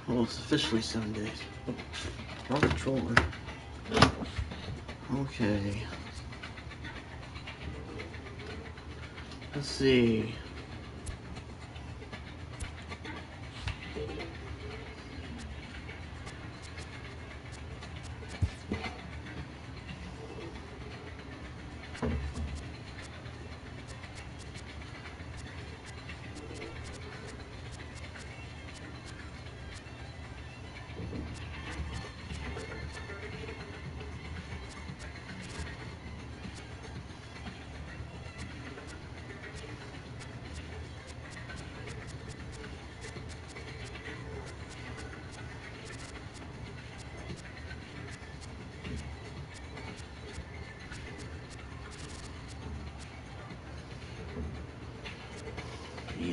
Well, it's officially 7 days. Oh, wrong controller. Okay. Let's see.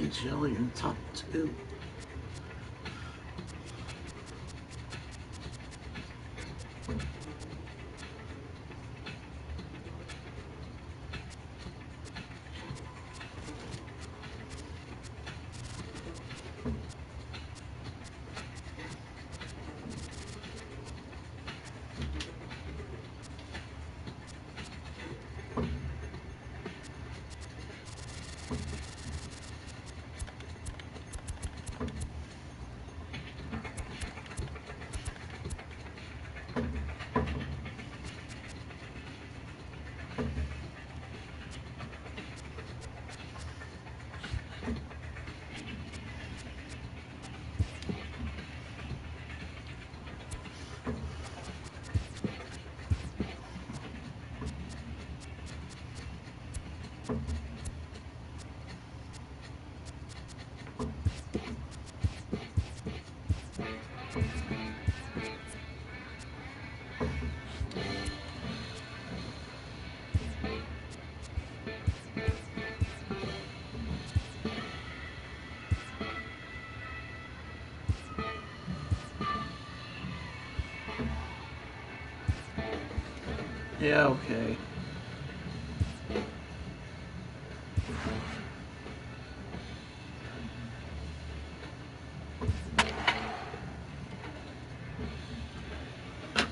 It's yelling in top 2. Yeah, okay.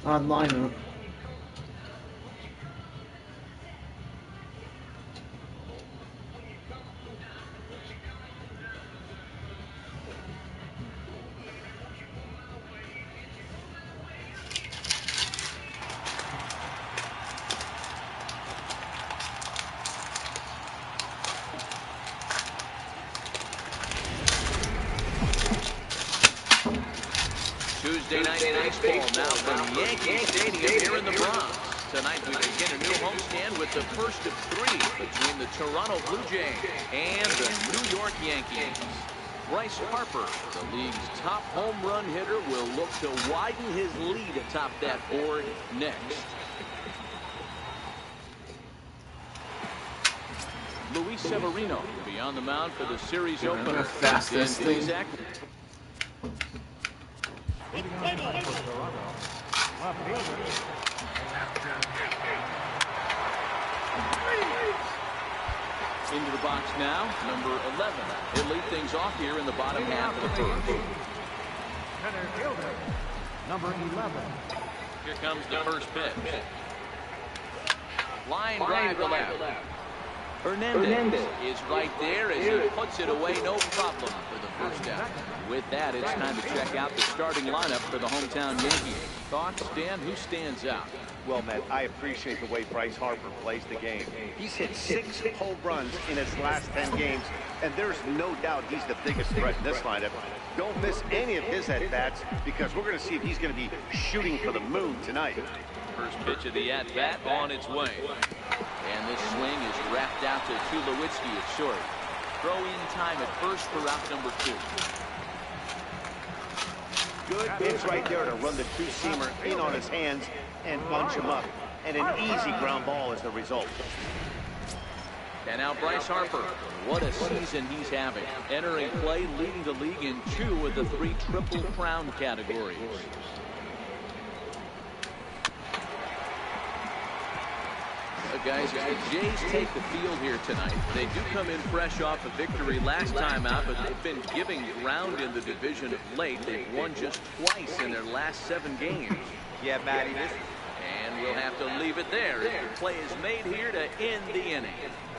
Odd lineup. Tuesday night baseball now from Yankee Stadium here in the Bronx. Tonight we begin a new homestand with the first of 3 between the Toronto Blue Jays and the New York Yankees. Bryce Harper, the league's top home run hitter, will look to widen his lead atop that board next. Luis Severino will be on the mound for the series opener. Fastest thing. Into the box now, number 11. He'll lead things off here in the bottom half of the first. Center fielder, number 11. Here comes the first pitch. Line drive to left. Hernandez is right there as he puts it away, no problem for the first out. With that, it's time to check out the starting lineup for the hometown Yankees. Thoughts, Dan? Who stands out? Well, Matt, I appreciate the way Bryce Harper plays the game. He's hit 6 home runs in his last 10 games, and there's no doubt he's the biggest threat in this lineup. Don't miss any of his at-bats because we're going to see if he's going to be shooting for the moon tonight. First pitch of the at-bat on its way. And this swing is wrapped out to Tulowitzki at short. Throw in time at first for route number 2. Good pitch right there to run the two-seamer in on his hands and bunch him up. And an easy ground ball is the result. And now Bryce Harper. What a season he's having. Entering play, leading the league in 2 of the 3 Triple Crown categories. Guys, as the Jays take the field here tonight, they do come in fresh off a victory last time out, but they've been giving ground in the division of late. They've won just twice in their last 7 games. Yeah, Matty, And we'll have to leave it there as the play is made here to end the inning.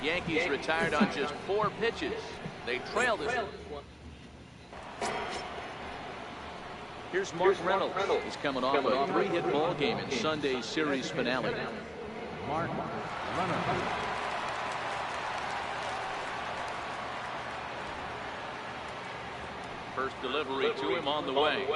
Yankees retired on just 4 pitches. They trail this one. Here's Mark Reynolds. He's coming off a 3-hit ball game in Sunday's series finale. Mark Reynolds. First delivery to him on the way.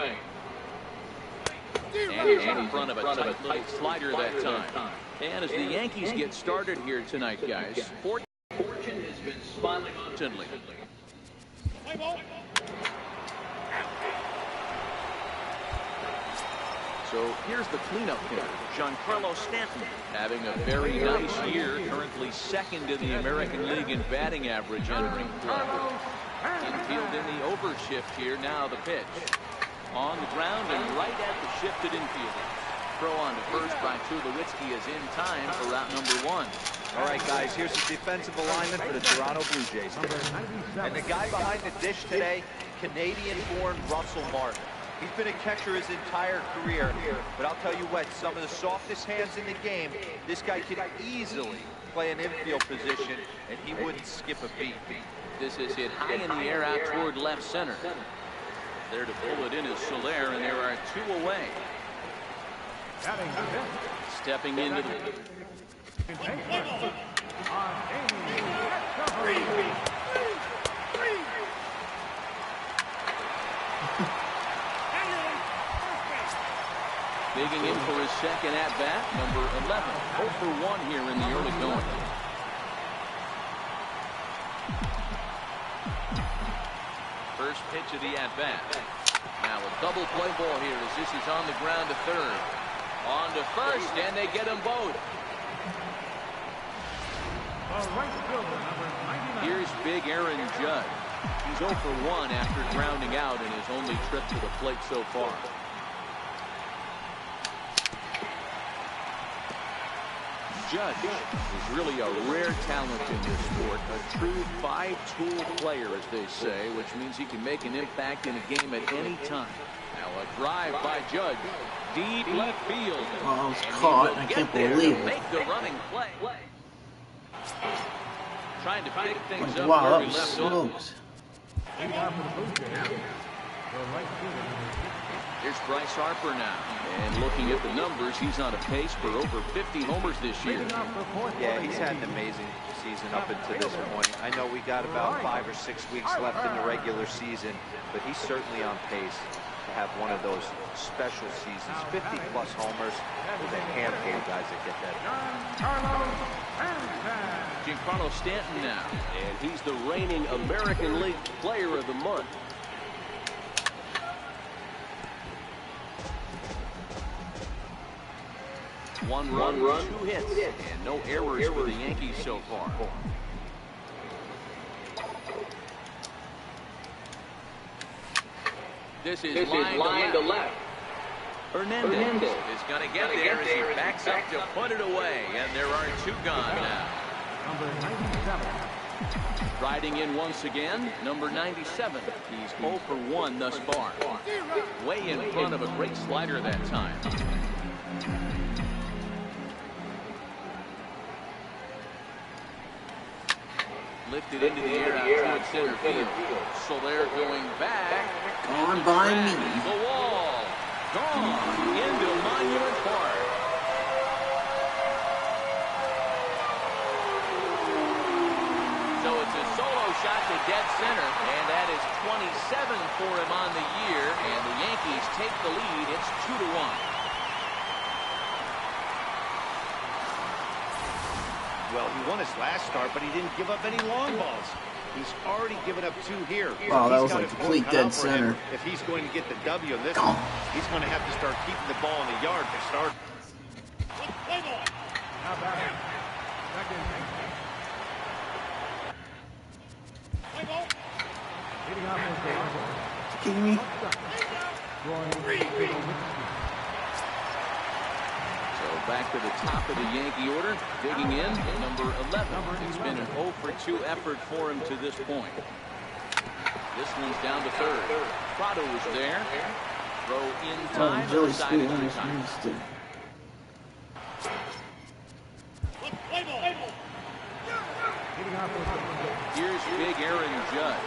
And he's in front of a tight little slider that time. And as the Yankees get started here tonight, guys, fortune has been smiling on Tinley. So here's the cleanup hitter, Giancarlo Stanton, having a very nice year, currently 2nd in the American League in batting average entering play. Infield in the overshift here. Now the pitch. On the ground and right at the shifted infielder. Throw on to first by Tulowitzki is in time for route number 1. All right, guys, here's the defensive alignment for the Toronto Blue Jays today. And the guy behind the dish today, Canadian-born Russell Martin. He's been a catcher his entire career, but I'll tell you what, some of the softest hands in the game, this guy could easily play an infield position, and he wouldn't skip a beat. This is hit high in the air out toward left center. There to pull it in is Soler, and there are 2 away. Stepping into the... Digging in for his second at-bat, number 11. 0 for 1 here in the early going. First pitch of the at-bat. Now a double play ball here as this is on the ground to third. On to first, and they get them both. Here's big Aaron Judge. He's 0 for 1 after grounding out in his only trip to the plate so far. Judge is really a rare talent in this sport, a true 5-tool player, as they say, which means he can make an impact in a game at any time. Now a drive by Judge, deep left field. Oh, I was caught. I can't believe it. Make the running play. Trying to pick things up Wow, where that we was left slow. off. Here's Bryce Harper now. And looking at the numbers, he's on a pace for over 50 homers this year. Yeah, he's had an amazing season up until this point. I know we got about 5 or 6 weeks left in the regular season, but he's certainly on pace to have one of those special seasons. 50-plus homers. There's a handful of guys that get that. Giancarlo Stanton now. And he's the reigning American League Player of the Month. One run, 2 hits, and no errors for the Yankees so far. This is line to left. Hernandez is going to get there as he backs up to put it away, and there are 2 gone now. Riding in once again, number 97. He's 0 for 1 thus far. Way in front of a great slider that time. Lifted into the air out towards center field. Soler going back. Gone by me. The wall. Gone into Monument Park. So it's a solo shot to dead center, and that is 27 for him on the year, and the Yankees take the lead. It's 2-1. Well, he won his last start, but he didn't give up any long balls. He's already given up 2 here. Wow, that He's was got like his complete work cut dead out for him. center. If he's going to get the W in this one, he's going to have to start keeping the ball in the yard to start. Play ball. Now back. Second. Play ball. Hitting off his base. Kidding me? So back to the top of the Yankee order, digging in, number 11. It's been an 0 for 2 effort for him to this point. This one's down to third. Prado is there. Throw in time. Oh, Joey Side Scoot is almost retired. missed it. Play ball. Hitting off his base. Here's big Aaron Judge.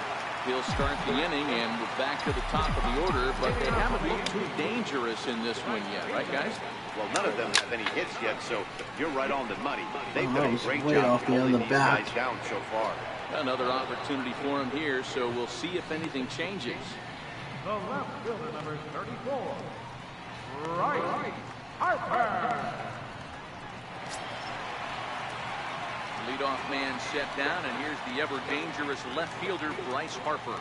He'll start the inning, and we're back to the top of the order, but they haven't looked too dangerous in this one yet, right, guys? Well, none of them have any hits yet, so you're right on the money. They've Oh, done that a was great way job off the end of holding the these bat. guys down so far. Another opportunity for him here, so we'll see if anything changes. The left fielder, number 34. Right. Harper. Leadoff man set down, and here's the ever-dangerous left fielder, Bryce Harper.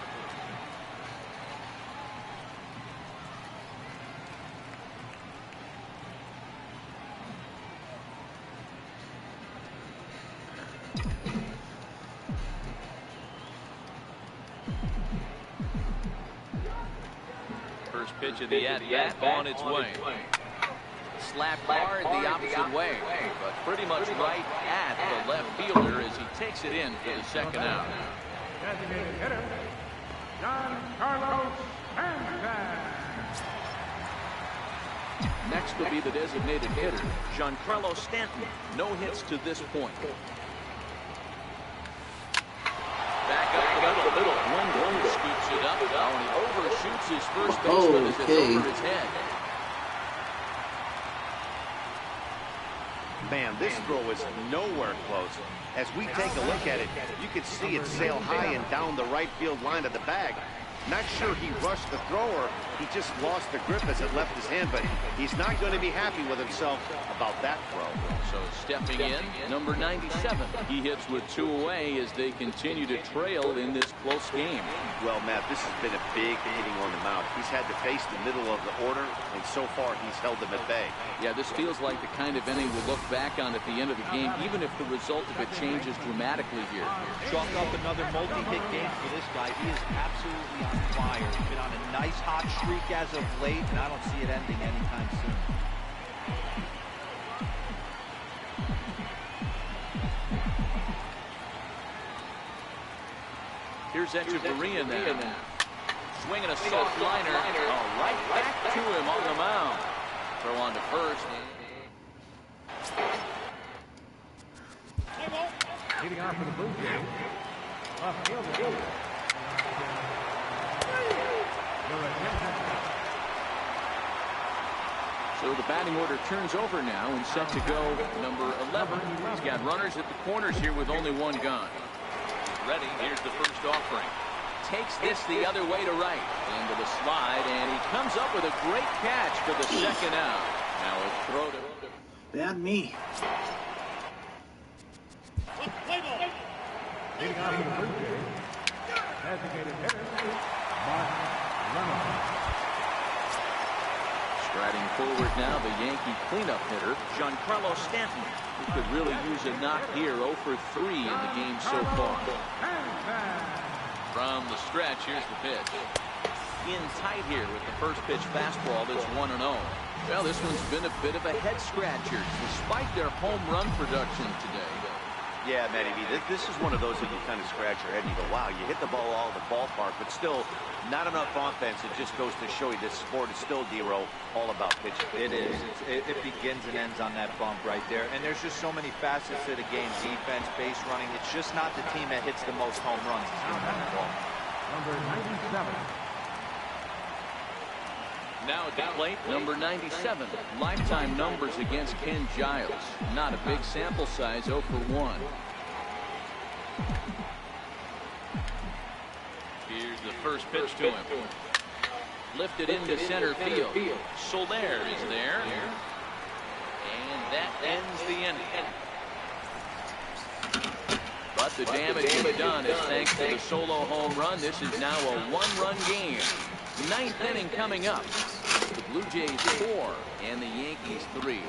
First pitch of the at-bat on its way. Slapped hard the opposite way, but pretty much right at the left fielder as he takes it in for the second out. Designated hitter, Giancarlo Stanton. Next will be the designated hitter, Giancarlo Stanton. No hits to this point. Back up the middle. Wendell scoops it up. And he overshoots his first baseman as it's over his head. Man, this throw is nowhere close. As we take a look at it, you can see it sail high and down the right field line of the bag. Not sure he rushed the thrower. He just lost the grip as it left his hand, but he's not going to be happy with himself about that throw. So stepping in, number 97. He hits with 2 away as they continue to trail in this close game. Well, Matt, this has been a big hitting on the mound. He's had to face the middle of the order, and so far he's held them at bay. Yeah, this feels like the kind of inning we'll look back on at the end of the game, even if the result of it changes dramatically here. Chalk up another multi-hit game for this guy. He is absolutely on fire. He's been on a nice hot streak as of late, and I don't see it ending anytime soon. Here's Echeverria now. Swinging a soft liner. Oh, right back to him on the mound. Throw on to first. Leading off for the Blue Jays, left fielder. So the batting order turns over now and set to go number 11. He's got runners at the corners here with only 1 gun. Ready, here's the first offering. Takes this the other way to right. Into the slide, and he comes up with a great catch for the second out. Now a throw to... Bad me. Leading off for the Blue Jays, designated hitter, Mark Reynolds. Striding forward now, the Yankee cleanup hitter, Giancarlo Stanton, who could really use a knock here. 0 for 3 in the game so far. From the stretch, here's the pitch. In tight here with the first pitch fastball that's 1-0. Well, this one's been a bit of a head scratcher despite their home run production today. Yeah, Matty B, this is one of those that you kind of scratch your head and you go, wow, you hit the ball all the ballpark, but still not enough offense. It just goes to show you this sport is still, D-Row, all about pitching. It is. It begins and ends on that bump right there. And there's just so many facets to the game. Defense, base running. It's just not the team that hits the most home runs that's going to win the ball. Number 97. Now at the plate, number 97. Lifetime numbers against Ken Giles. Not a big sample size, 0 for 1. Here's the first pitch to him. Lifted into center field. Soler is there. And that ends the inning. But the damage is done as thanks to the solo home run. This is now a 1-run game. 9th inning coming up. The Blue Jays 4 and the Yankees 3.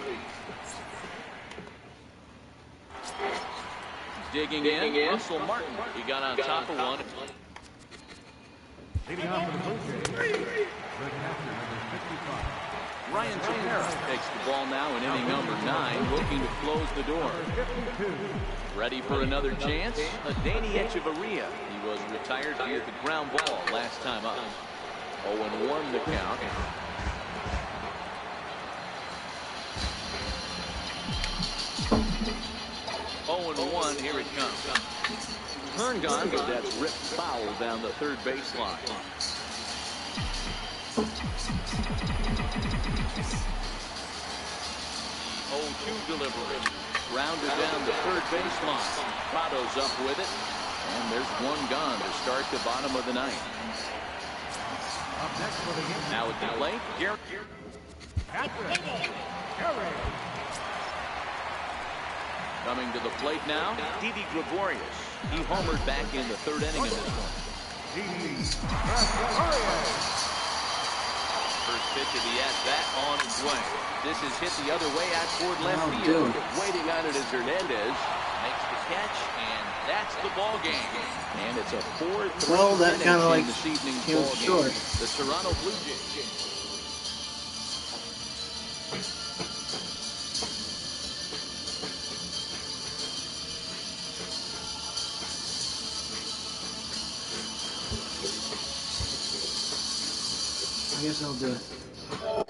Digging in, Russell Martin. He got on top of one. Leading off for the Blue Jays, the catcher, number 55. Ryan Tejera takes the ball now in inning number 9, looking to close the door. Ready for another chance? Danny Echeverria. He was retired via the ground ball last time up. 0-1 the count. Oh, 1, here it comes. Turned on, but that's ripped foul down the third baseline. 0-2 delivery. Grounded down the third baseline. Prado's up with it. And there's 1 gone to start the bottom of the 9th. Up next for the Yankees. Now at the plate, Garrett. Coming to the plate now, Didi Gregorius. He homered back in the 3rd inning of this one. First pitch of the at-bat on its way. This is hit the other way out toward left Oh, field. dude. Waiting on it is Hernandez. Makes the catch, and that's the ball game. And it's a 4-3 Well, that finish kind of in like this evening's came ball short. game. The Toronto Blue Jays. I guess I'll do it.